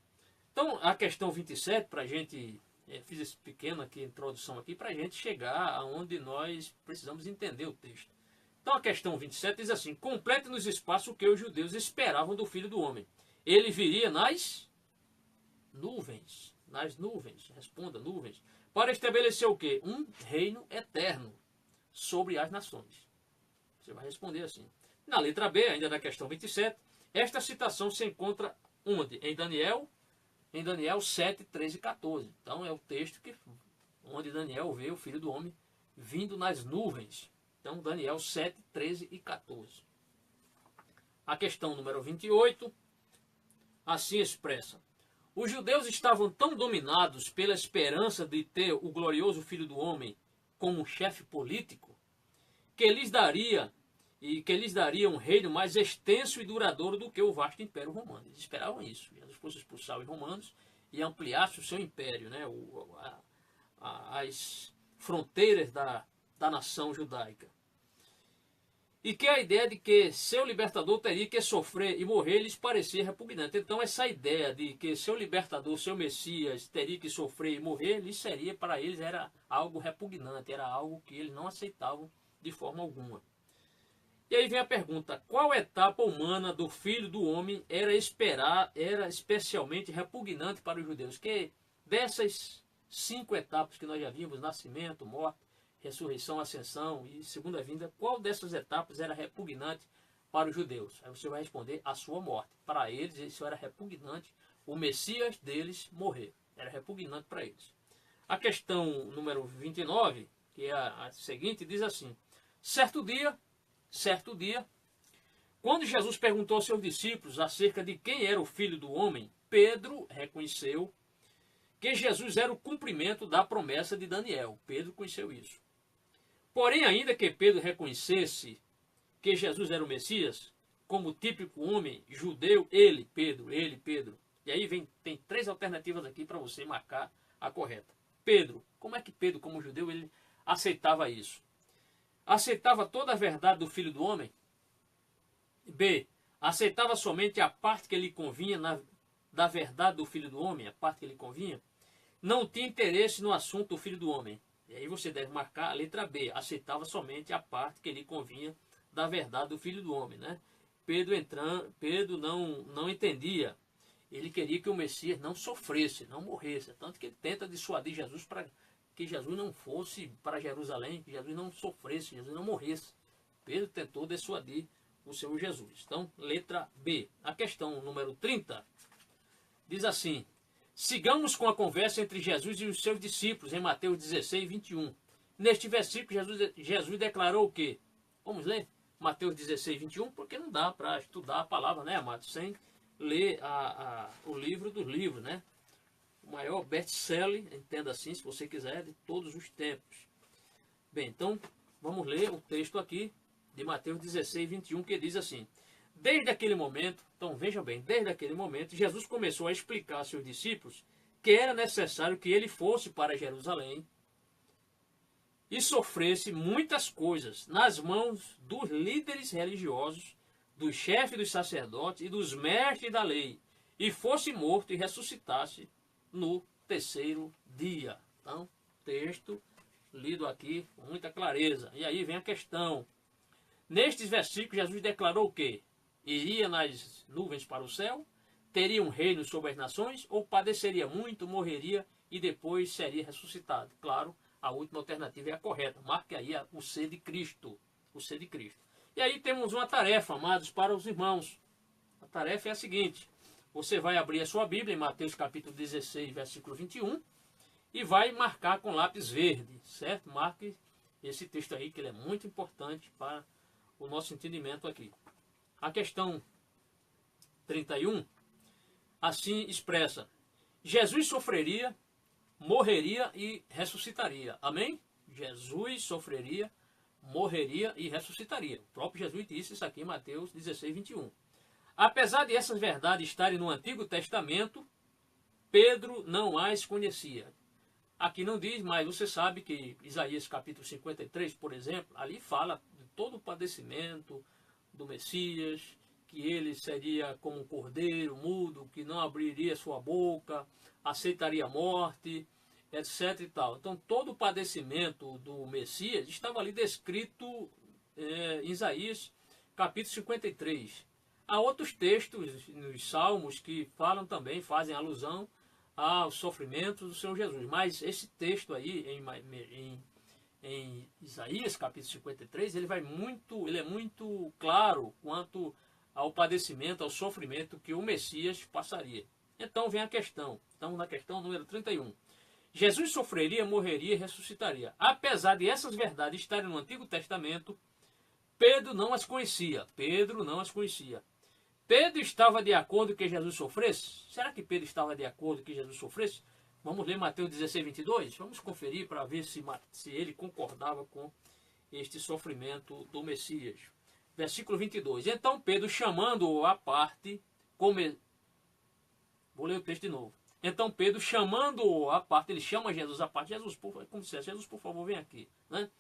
Speaker 2: Então a questão 27, para a gente, fiz esse pequeno aqui, introdução aqui, para a gente chegar aonde nós precisamos entender o texto. Então a questão 27 diz assim: complete nos espaços o que os judeus esperavam do Filho do Homem. Ele viria nas nuvens. Nas nuvens. Responda, nuvens. Para estabelecer o quê? Um reino eterno sobre as nações. Você vai responder assim. Na letra B, ainda na questão 27, esta citação se encontra onde? Em Daniel 7, 13 e 14. Então é o texto onde Daniel vê o Filho do Homem vindo nas nuvens. Então, Daniel 7, 13 e 14. A questão número 28, assim expressa: os judeus estavam tão dominados pela esperança de ter o glorioso Filho do Homem como chefe político, que lhes daria um reino mais extenso e duradouro do que o vasto Império Romano. Eles esperavam isso. Jesus fosse expulsar os romanos e ampliasse o seu império, né? As fronteiras da nação judaica. E que a ideia de que seu libertador teria que sofrer e morrer lhes parecia repugnante. Então essa ideia de que seu libertador, seu Messias, teria que sofrer e morrer, para eles era algo repugnante, era algo que eles não aceitavam de forma alguma. E aí vem a pergunta: qual etapa humana do Filho do Homem era especialmente repugnante para os judeus? Que dessas 5 etapas que nós já vimos, nascimento, morte, ressurreição, ascensão e segunda vinda, qual dessas etapas era repugnante para os judeus? Aí você vai responder: a sua morte. Para eles, isso era repugnante, o Messias deles morrer. Era repugnante para eles. A questão número 29, que é a seguinte, diz assim: certo dia, quando Jesus perguntou aos seus discípulos acerca de quem era o Filho do Homem, Pedro reconheceu que Jesus era o cumprimento da promessa de Daniel. Pedro conheceu isso. Porém, ainda que Pedro reconhecesse que Jesus era o Messias, como típico homem judeu, ele, Pedro. E aí tem 3 alternativas aqui para você marcar a correta. Pedro, como é que Pedro, como judeu, ele aceitava isso? Aceitava toda a verdade do Filho do Homem? B, aceitava somente a parte que lhe convinha da verdade do Filho do Homem, a parte que lhe convinha? Não tinha interesse no assunto do Filho do Homem. E aí você deve marcar a letra B. Aceitava somente a parte que lhe convinha da verdade do Filho do Homem, né? Pedro não entendia. Ele queria que o Messias não sofresse, não morresse. Tanto que ele tenta dissuadir Jesus para que Jesus não fosse para Jerusalém, que Jesus não sofresse, Jesus não morresse. Pedro tentou dissuadir o Senhor Jesus. Então, letra B. A questão número 30 diz assim: sigamos com a conversa entre Jesus e os seus discípulos em Mateus 16, 21. Neste versículo, Jesus declarou o quê? Vamos ler? Mateus 16, 21, porque não dá para estudar a palavra, né, amados, sem ler o livro dos livros, né? O maior best-seller, entenda assim, se você quiser, de todos os tempos. Bem, então, vamos ler o texto aqui de Mateus 16, 21, que diz assim: desde aquele momento, então vejam bem, desde aquele momento, Jesus começou a explicar a seus discípulos que era necessário que ele fosse para Jerusalém e sofresse muitas coisas nas mãos dos líderes religiosos, dos chefes dos sacerdotes e dos mestres da lei, e fosse morto e ressuscitasse no 3º dia. Então, texto lido aqui com muita clareza. E aí vem a questão. Nestes versículos, Jesus declarou o quê? Iria nas nuvens para o céu? Teria um reino sobre as nações? Ou padeceria muito, morreria e depois seria ressuscitado? Claro, a última alternativa é a correta. Marque aí o C de Cristo. O C de Cristo. E aí temos uma tarefa, amados, para os irmãos. A tarefa é a seguinte: você vai abrir a sua Bíblia em Mateus capítulo 16, versículo 21, e vai marcar com lápis verde, certo? Marque esse texto aí, que ele é muito importante para o nosso entendimento aqui. A questão 31, assim expressa: Jesus sofreria, morreria e ressuscitaria. Amém? Jesus sofreria, morreria e ressuscitaria. O próprio Jesus disse isso aqui em Mateus 16, 21. Apesar de essas verdades estarem no Antigo Testamento, Pedro não as conhecia. Aqui não diz, mas você sabe que Isaías capítulo 53, por exemplo, ali fala de todo o padecimento do Messias, que ele seria como um cordeiro mudo, que não abriria sua boca, aceitaria a morte, etc. e tal. Então todo o padecimento do Messias estava ali descrito em Isaías capítulo 53. Há outros textos nos Salmos que falam também, fazem alusão aos sofrimentos do Senhor Jesus. Mas esse texto aí, em Isaías capítulo 53, ele é muito claro quanto ao padecimento, ao sofrimento que o Messias passaria. Então vem a questão. Estamos na questão número 31. Jesus sofreria, morreria e ressuscitaria. Apesar de essas verdades estarem no Antigo Testamento, Pedro não as conhecia. Pedro estava de acordo que Jesus sofresse? Será que Pedro estava de acordo que Jesus sofresse? Vamos ler Mateus 16, 22? Vamos conferir para ver se ele concordava com este sofrimento do Messias. Versículo 22. Então Pedro, chamando-o à parte, Vou ler o texto de novo. Então Pedro, chamando-o à parte, ele chama Jesus à parte. Como se Jesus, por favor, vem aqui. Né?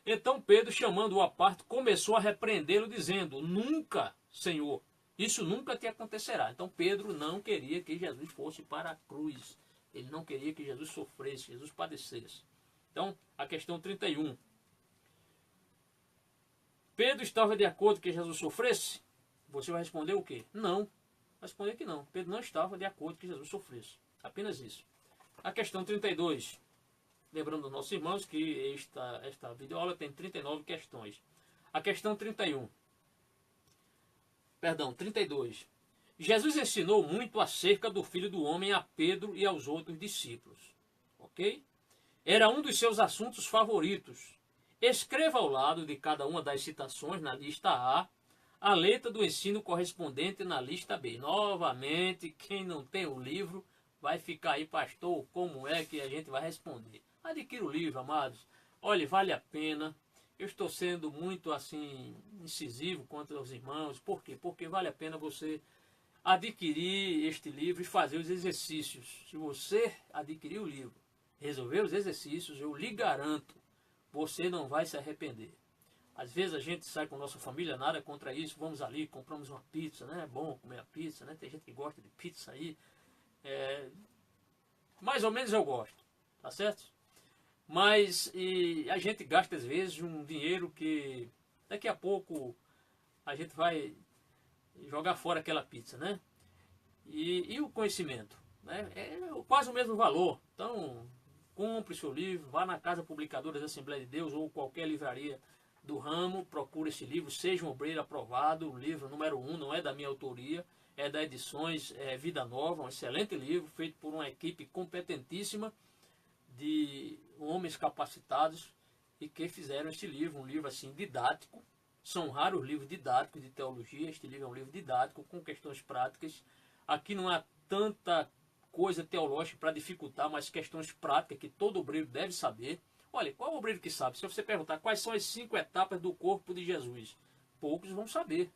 Speaker 2: Então Pedro, chamando-o à parte, começou a repreendê-lo, dizendo: nunca, Senhor, isso nunca te acontecerá. Então Pedro não queria que Jesus fosse para a cruz. Ele não queria que Jesus sofresse, que Jesus padecesse. Então, a questão 31. Pedro estava de acordo que Jesus sofresse? Você vai responder o quê? Não. Vai responder que não. Pedro não estava de acordo que Jesus sofresse. Apenas isso. A questão 32. Lembrando aos nossos irmãos que esta videoaula tem 39 questões. A questão 32. Jesus ensinou muito acerca do Filho do Homem a Pedro e aos outros discípulos. Ok? Era um dos seus assuntos favoritos. Escreva ao lado de cada uma das citações na lista a letra do ensino correspondente na lista B. Novamente, quem não tem o livro vai ficar aí, pastor, como é que a gente vai responder? Adquira o livro, amados. Olha, vale a pena. Eu estou sendo muito assim incisivo quanto aos irmãos. Por quê? Porque vale a pena você adquirir este livro e fazer os exercícios. Se você adquirir o livro, resolver os exercícios, eu lhe garanto, você não vai se arrepender. Às vezes a gente sai com nossa família, nada contra isso, vamos ali, compramos uma pizza, né? É bom comer a pizza, né? Tem gente que gosta de pizza aí. Mais ou menos eu gosto, tá certo? Mas a gente gasta às vezes um dinheiro que daqui a pouco a gente vai jogar fora aquela pizza, né? E o conhecimento, né? É quase o mesmo valor. Então, compre seu livro, vá na Casa Publicadora da Assembleia de Deus ou qualquer livraria do ramo, procure esse livro, seja um obreiro aprovado, o livro número 1, não é da minha autoria, é da Edições Vida Nova, um excelente livro, feito por uma equipe competentíssima de homens capacitados e que fizeram este livro, um livro assim didático. São raros os livros didáticos de teologia, este livro é um livro didático com questões práticas. Aqui não há tanta coisa teológica para dificultar, mas questões práticas que todo obreiro deve saber. Olha, qual é o obreiro que sabe? Se você perguntar quais são as 5 etapas do corpo de Jesus, poucos vão saber.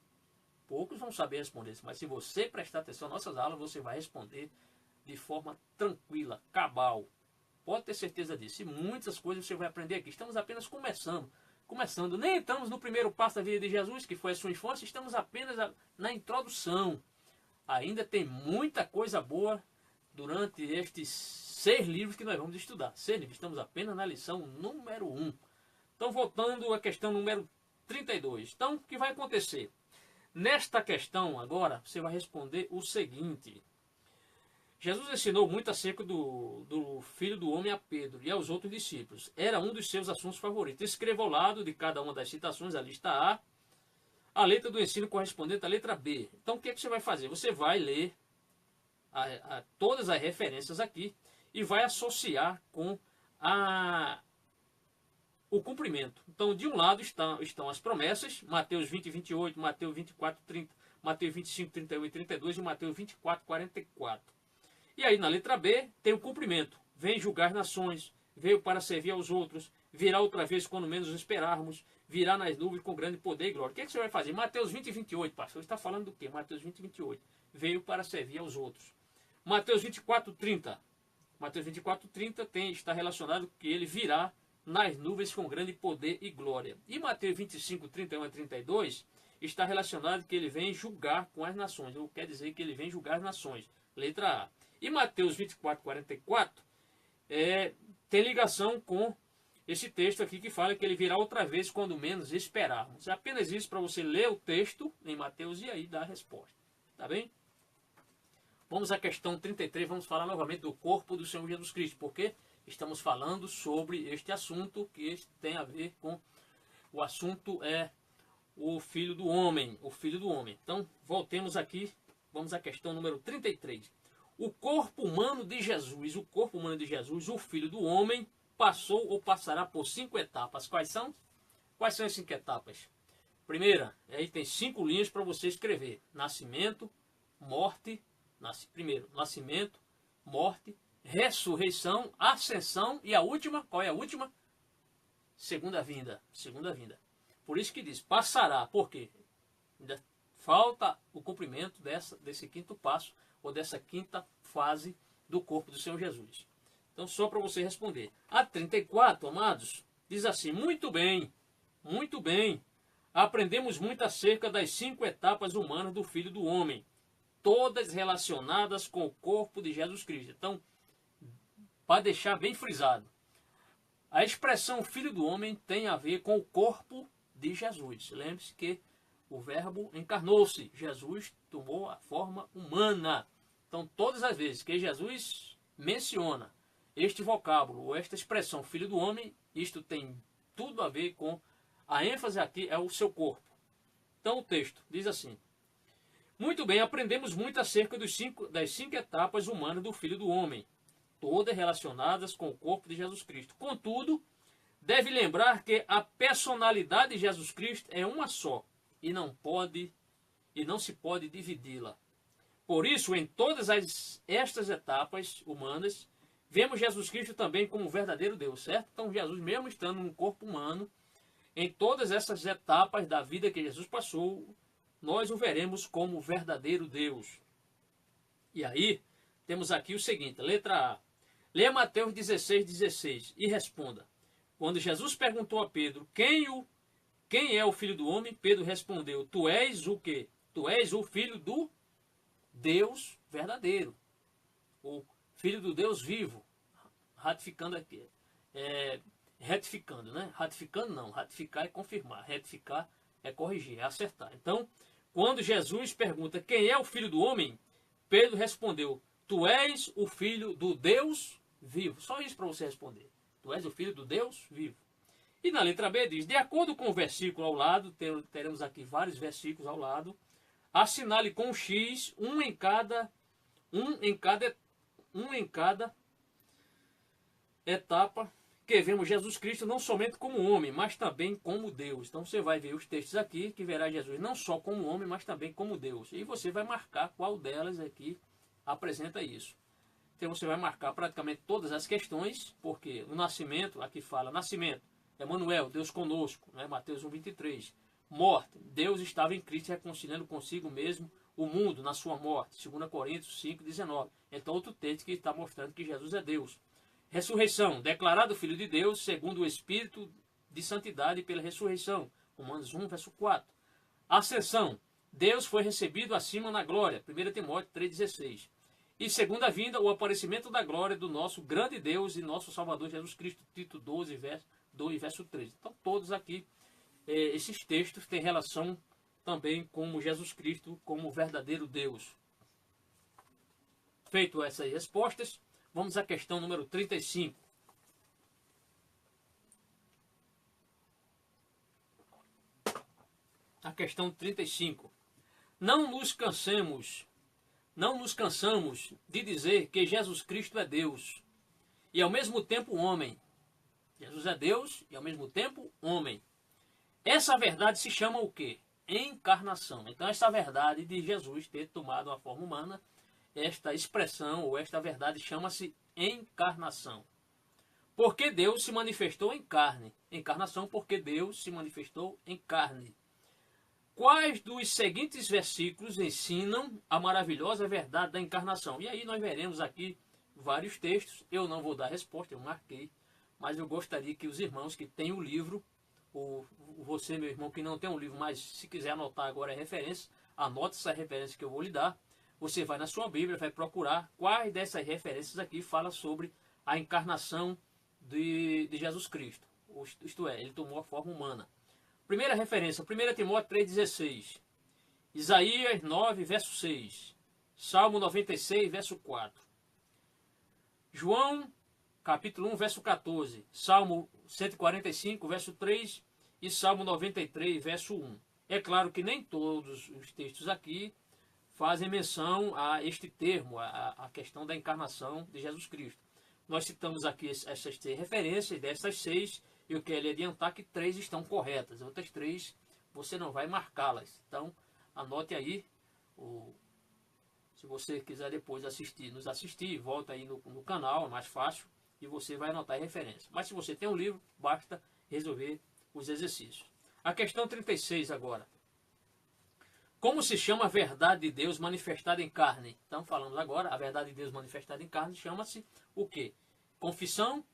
Speaker 2: Poucos vão saber responder isso. Mas se você prestar atenção nas nossas aulas, você vai responder de forma tranquila, cabal. Pode ter certeza disso. E muitas coisas você vai aprender aqui. Estamos apenas começando. Nem estamos no primeiro passo da vida de Jesus, que foi a sua infância. Estamos apenas na introdução. Ainda tem muita coisa boa durante estes 6 livros que nós vamos estudar. 6 livros. Estamos apenas na lição número 1. Então, voltando à questão número 32. Então, o que vai acontecer? Nesta questão, agora, você vai responder o seguinte. Jesus ensinou muito acerca do Filho do Homem a Pedro e aos outros discípulos. Era um dos seus assuntos favoritos. Escreva ao lado de cada uma das citações, a lista a letra do ensino correspondente à letra B. Então, o que você vai fazer? Você vai ler todas as referências aqui e vai associar com o cumprimento. Então, de um lado estão as promessas, Mateus 20, 28, Mateus 24, 30, Mateus 25, 31 e 32 e Mateus 24, 44. E aí na letra B tem o cumprimento. Vem julgar nações, veio para servir aos outros, virá outra vez quando menos esperarmos, virá nas nuvens com grande poder e glória. O que você vai fazer? Mateus 20 e 28, pastor, está falando do quê? Mateus 20 e 28. Veio para servir aos outros. Mateus 24, 30. Mateus 24, 30 está relacionado que ele virá nas nuvens com grande poder e glória. E Mateus 25, 31 a 32 está relacionado que ele vem julgar com as nações. Ou quer dizer que ele vem julgar as nações. Letra A. E Mateus 24, 44 tem ligação com esse texto aqui que fala que ele virá outra vez quando menos esperarmos. É apenas isso para você ler o texto em Mateus e aí dar a resposta. Tá bem? Vamos à questão 33, vamos falar novamente do corpo do Senhor Jesus Cristo, porque estamos falando sobre este assunto que tem a ver com o assunto o Filho do Homem, o Filho do Homem. Então, voltemos aqui, vamos à questão número 33. O corpo humano de Jesus, o Filho do Homem, passou ou passará por 5 etapas. Quais são? Quais são as 5 etapas? Primeira, aí tem 5 linhas para você escrever. Nascimento, morte, primeiro, nascimento, morte, ressurreição, ascensão e a última, qual é a última? Segunda vinda. Por isso que diz, passará, por quê? Ainda falta o cumprimento desse 5º passo, ou dessa 5ª fase do corpo do Senhor Jesus. Então, só para você responder. A 34, amados, diz assim, muito bem, aprendemos muito acerca das 5 etapas humanas do Filho do Homem, todas relacionadas com o corpo de Jesus Cristo. Então, para deixar bem frisado, a expressão Filho do Homem tem a ver com o corpo de Jesus. Lembre-se que o verbo encarnou-se, Jesus tomou a forma humana. Então, todas as vezes que Jesus menciona este vocábulo ou esta expressão Filho do Homem, isto tem tudo a ver com a ênfase aqui é o seu corpo. Então, o texto diz assim, muito bem, aprendemos muito acerca das 5 etapas humanas do Filho do Homem, todas relacionadas com o corpo de Jesus Cristo. Contudo, deve lembrar que a personalidade de Jesus Cristo é uma só e não se pode dividi-la. Por isso, em todas estas etapas humanas, vemos Jesus Cristo também como verdadeiro Deus, certo? Então, Jesus mesmo estando num corpo humano, em todas essas etapas da vida que Jesus passou, nós o veremos como verdadeiro Deus. E aí, temos aqui o seguinte, letra A. Leia Mateus 16, 16 e responda. Quando Jesus perguntou a Pedro, quem é o Filho do Homem? Pedro respondeu, tu és o quê? Tu és o Filho do Deus verdadeiro. O Filho do Deus vivo. Ratificando aqui. Retificando, né? Ratificando não. Ratificar é confirmar. Retificar é corrigir, é acertar. Então, quando Jesus pergunta quem é o Filho do Homem, Pedro respondeu, tu és o Filho do Deus vivo. Só isso para você responder. Tu és o Filho do Deus vivo. E na letra B diz, de acordo com o versículo ao lado, teremos aqui vários versículos ao lado, assinale com um X, um em cada etapa, que vemos Jesus Cristo não somente como homem, mas também como Deus. Então você vai ver os textos aqui, que verá Jesus não só como homem, mas também como Deus. E você vai marcar qual delas aqui apresenta isso. Então você vai marcar praticamente todas as questões, porque o nascimento, aqui fala nascimento, Emanuel, Deus conosco, né? Mateus 1, 23. Morte, Deus estava em Cristo reconciliando consigo mesmo o mundo na sua morte, 2 Coríntios 5, 19. Então outro texto que está mostrando que Jesus é Deus. Ressurreição, declarado Filho de Deus, segundo o Espírito de Santidade pela ressurreição, Romanos 1, verso 4. Ascensão, Deus foi recebido acima na glória, 1 Timóteo 3,16. E segunda vinda, o aparecimento da glória do nosso grande Deus e nosso Salvador Jesus Cristo, Tito 12, verso 2, verso 13. Então todos aqui, esses textos têm relação também com Jesus Cristo como verdadeiro Deus. Feito essas respostas, vamos à questão número 35. A questão 35. Não nos cansamos de dizer que Jesus Cristo é Deus e ao mesmo tempo homem. Jesus é Deus e ao mesmo tempo homem. Essa verdade se chama o quê? Encarnação. Então essa verdade de Jesus ter tomado uma forma humana, esta expressão ou esta verdade chama-se encarnação. Porque Deus se manifestou em carne. Encarnação, porque Deus se manifestou em carne. Quais dos seguintes versículos ensinam a maravilhosa verdade da encarnação? E aí nós veremos aqui vários textos. Eu não vou dar resposta, eu marquei. Mas eu gostaria que os irmãos que têm o livro, ou você, meu irmão, que não tem um livro, mas se quiser anotar agora a referência, anote essa referência que eu vou lhe dar. Você vai na sua Bíblia, vai procurar quais dessas referências aqui fala sobre a encarnação de Jesus Cristo. Isto é, ele tomou a forma humana. Primeira referência, 1 Timóteo 3,16. Isaías 9, verso 6. Salmo 96, verso 4. João, capítulo 1, verso 14. Salmo 145, verso 3. E Salmo 93, verso 1. É claro que nem todos os textos aqui fazem menção a este termo, a questão da encarnação de Jesus Cristo. Nós citamos aqui essas 3 referências, dessas 6, eu quero lhe adiantar que 3 estão corretas. As outras 3 você não vai marcá-las. Então, anote aí. Se você quiser depois nos assistir, volta aí no canal, é mais fácil, e você vai anotar a referência. Mas se você tem um livro, basta resolver os exercícios. A questão 36 agora. Como se chama a verdade de Deus manifestada em carne? Então, falamos agora, a verdade de Deus manifestada em carne chama-se o quê? Confissão,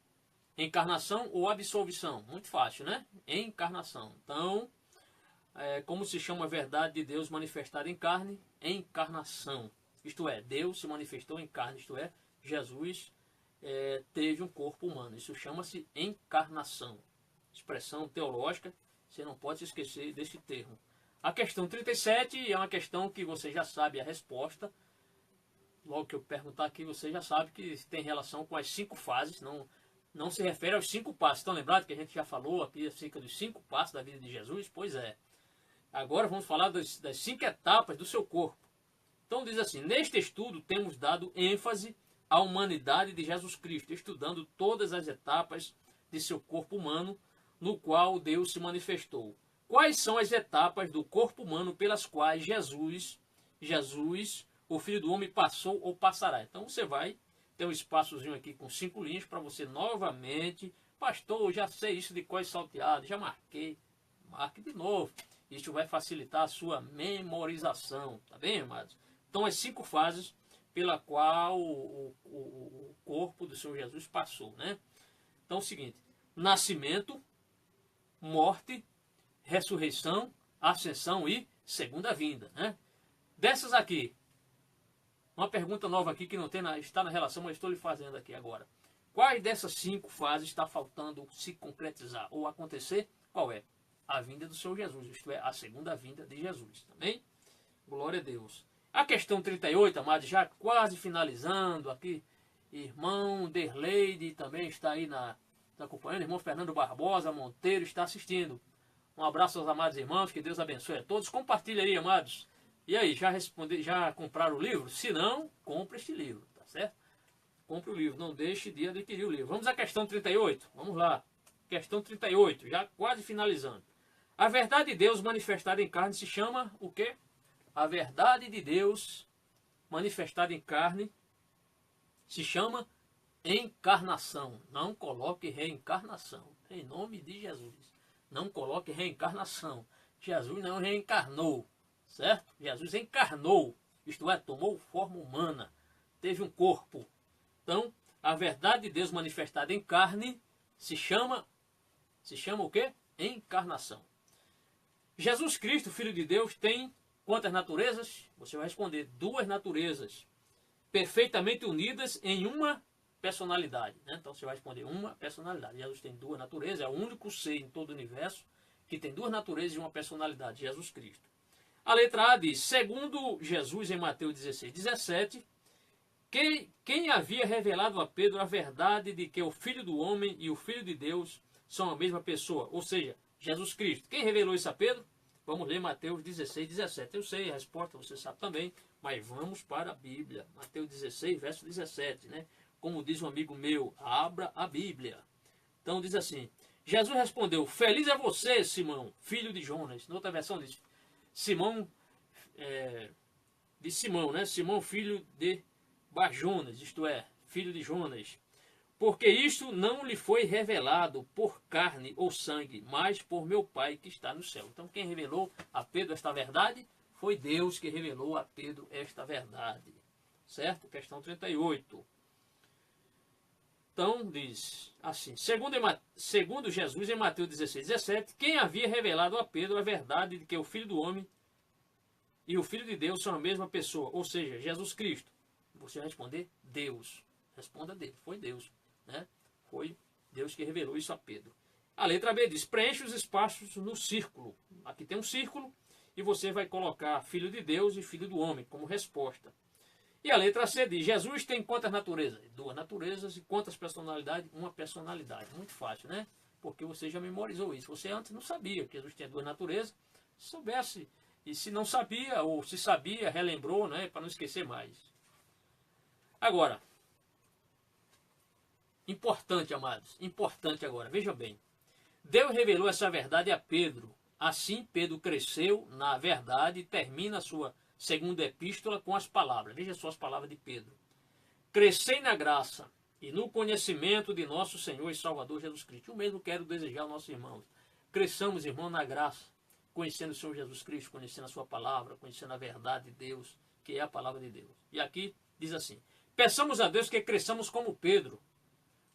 Speaker 2: encarnação ou absolvição? Muito fácil, né? Encarnação. Então, como se chama a verdade de Deus manifestada em carne? Encarnação. Isto é, Deus se manifestou em carne, isto é, Jesus teve um corpo humano. Isso chama-se encarnação. Expressão teológica, você não pode se esquecer desse termo. A questão 37 é uma questão que você já sabe a resposta. Logo que eu perguntar aqui, você já sabe que tem relação com as 5 fases, não se refere aos 5 passos. Estão lembrados que a gente já falou aqui acerca dos 5 passos da vida de Jesus? Pois é. Agora vamos falar das 5 etapas do seu corpo. Então diz assim, neste estudo temos dado ênfase à humanidade de Jesus Cristo, estudando todas as etapas de seu corpo humano, no qual Deus se manifestou. Quais são as etapas do corpo humano pelas quais Jesus, o Filho do Homem, passou ou passará? Então você vai ter um espaçozinho aqui com 5 linhas para você novamente. Pastor, já sei isso de cor salteado, já marquei. Marque de novo. Isso vai facilitar a sua memorização. Tá bem, amados? Então as 5 fases pela qual o corpo do Senhor Jesus passou, né? Então é o seguinte, nascimento, morte, ressurreição, ascensão e segunda vinda, né? Dessas aqui, uma pergunta nova aqui que não está na relação, mas estou lhe fazendo aqui agora. Quais dessas 5 fases está faltando se concretizar ou acontecer? Qual é? A vinda do Senhor Jesus, isto é, a segunda vinda de Jesus, também? Glória a Deus. A questão 38, amados, já quase finalizando aqui, irmão Derleide também está aí acompanhando, irmão Fernando Barbosa Monteiro está assistindo. Um abraço aos amados irmãos, que Deus abençoe a todos. Compartilhe aí, amados. E aí, já compraram o livro? Se não, compre este livro, tá certo? Compre o livro, não deixe de adquirir o livro. Vamos à questão 38, vamos lá. Questão 38, já quase finalizando. A verdade de Deus manifestada em carne se chama o quê? A verdade de Deus manifestada em carne se chama encarnação. Não coloque reencarnação, em nome de Jesus. Não coloque reencarnação. Jesus não reencarnou, certo? Jesus encarnou, isto é, tomou forma humana, teve um corpo. Então, a verdade de Deus manifestada em carne se chama o quê? Encarnação. Jesus Cristo, Filho de Deus, tem quantas naturezas? Você vai responder, 2 naturezas, perfeitamente unidas em uma personalidade, né? Então você vai responder uma personalidade. Jesus tem 2 naturezas, é o único ser em todo o universo que tem 2 naturezas e uma personalidade, Jesus Cristo. A letra A diz, segundo Jesus em Mateus 16, 17, quem havia revelado a Pedro a verdade de que o Filho do Homem e o Filho de Deus são a mesma pessoa, ou seja, Jesus Cristo. Quem revelou isso a Pedro? Vamos ler Mateus 16, 17. Eu sei a resposta, você sabe também, mas vamos para a Bíblia. Mateus 16, verso 17, né? Como diz um amigo meu, abra a Bíblia. Então diz assim, Jesus respondeu, feliz é você, Simão, filho de Jonas. Na outra versão diz, Simão, né? Simão, filho de Barjonas, isto é, filho de Jonas. Porque isto não lhe foi revelado por carne ou sangue, mas por meu Pai que está no céu. Então quem revelou a Pedro esta verdade foi Deus que revelou a Pedro esta verdade. Certo? Questão 38. Então diz assim, segundo Jesus em Mateus 16, 17, quem havia revelado a Pedro a verdade de que o Filho do Homem e o Filho de Deus são a mesma pessoa, ou seja, Jesus Cristo. Você vai responder Deus. Responda dele, foi Deus. Né? Foi Deus que revelou isso a Pedro. A letra B diz, preenche os espaços no círculo. Aqui tem um círculo e você vai colocar Filho de Deus e Filho do Homem como resposta. E a letra C diz, Jesus tem quantas naturezas? 2 naturezas. E quantas personalidades? 1 personalidade. Muito fácil, né? Porque você já memorizou isso. Você antes não sabia que Jesus tinha 2 naturezas. Se soubesse, e se não sabia, ou se sabia, relembrou, né? Para não esquecer mais. Agora, importante, amados, importante agora, veja bem. Deus revelou essa verdade a Pedro. Assim, Pedro cresceu na verdade e termina a sua segunda epístola com as palavras. Veja só as palavras de Pedro. Crescei na graça e no conhecimento de nosso Senhor e Salvador Jesus Cristo. O mesmo quero desejar aos nossos irmãos. Cresçamos, irmão, na graça, conhecendo o Senhor Jesus Cristo, conhecendo a sua palavra, conhecendo a verdade de Deus, que é a palavra de Deus. E aqui diz assim, peçamos a Deus que cresçamos como Pedro,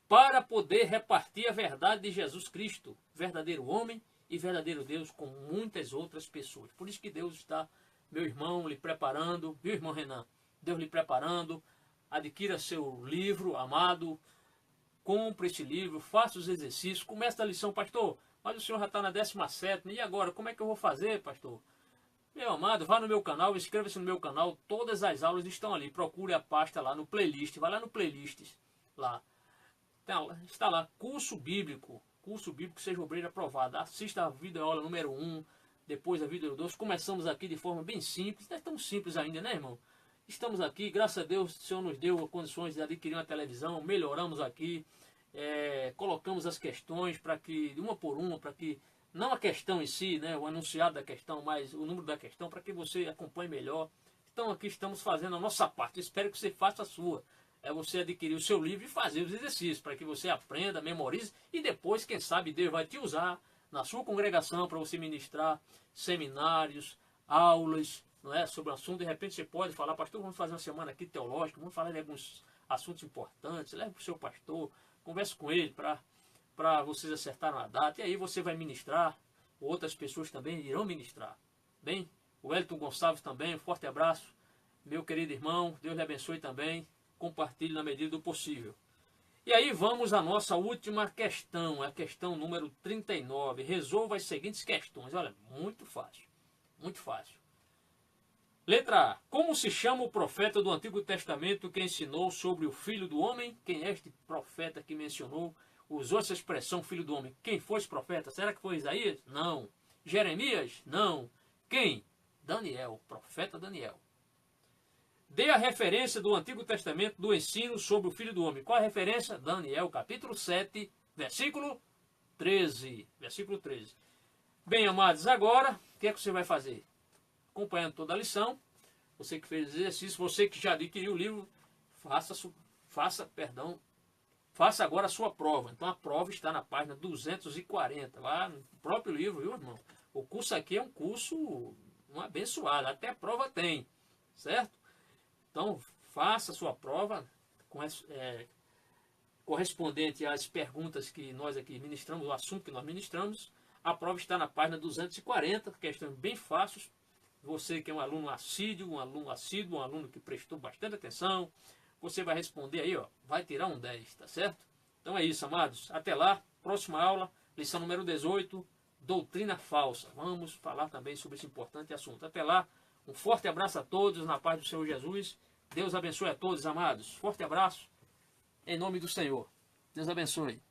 Speaker 2: para poder repartir a verdade de Jesus Cristo, verdadeiro homem e verdadeiro Deus, com muitas outras pessoas. Por isso que Deus está, meu irmão, lhe preparando, meu irmão Renan, Deus lhe preparando, adquira seu livro, amado, compre esse livro, faça os exercícios, comece a lição, pastor, mas o senhor já está na 17ª, e agora, como é que eu vou fazer, pastor? Meu amado, vá no meu canal, inscreva-se no meu canal, todas as aulas estão ali, procure a pasta lá no playlist, vai lá no playlists, lá. Está lá, curso bíblico Seja Obreiro Aprovado. Assista a videoaula número 1, depois a vídeo 2. Começamos aqui de forma bem simples, não é tão simples ainda, né, irmão? Estamos aqui, graças a Deus, o Senhor nos deu condições de adquirir uma televisão, melhoramos aqui, colocamos as questões para que, de uma por uma, para que, não a questão em si, né, o anunciado da questão, mas o número da questão, para que você acompanhe melhor. Então aqui estamos fazendo a nossa parte, espero que você faça a sua. É você adquirir o seu livro e fazer os exercícios, para que você aprenda, memorize, e depois, quem sabe, Deus vai te usar na sua congregação para você ministrar seminários, aulas, não é, sobre o assunto. De repente você pode falar, pastor, vamos fazer uma semana aqui teológica, vamos falar de alguns assuntos importantes, leve para o seu pastor, converse com ele para vocês acertarem a data, e aí você vai ministrar, outras pessoas também irão ministrar. Bem, o Elton Gonçalves também, um forte abraço, meu querido irmão, Deus lhe abençoe também. Compartilhe na medida do possível. E aí vamos à nossa última questão, a questão número 39. Resolva as seguintes questões. Olha, muito fácil, muito fácil. Letra A. Como se chama o profeta do Antigo Testamento que ensinou sobre o Filho do Homem? Quem é este profeta que mencionou, usou essa expressão Filho do Homem? Quem foi esse profeta? Será que foi Isaías? Não. Jeremias? Não. Quem? Daniel, profeta Daniel. Dê a referência do Antigo Testamento do ensino sobre o Filho do Homem. Qual a referência? Daniel, capítulo 7, versículo 13. Versículo 13. Bem, amados, agora, o que é que você vai fazer? Acompanhando toda a lição, você que fez exercício, você que já adquiriu o livro, faça agora a sua prova. Então, a prova está na página 240, lá no próprio livro, viu, irmão? O curso aqui é um curso abençoado, até a prova tem, certo? Então, faça a sua prova correspondente às perguntas que nós aqui ministramos, o assunto que nós ministramos. A prova está na página 240, questões bem fáceis. Você que é um aluno assíduo, um aluno que prestou bastante atenção, você vai responder aí, ó, vai tirar um 10, tá certo? Então é isso, amados. Até lá, próxima aula, lição número 18, doutrina falsa. Vamos falar também sobre esse importante assunto. Até lá. Um forte abraço a todos, na paz do Senhor Jesus. Deus abençoe a todos, amados. Forte abraço, em nome do Senhor. Deus abençoe.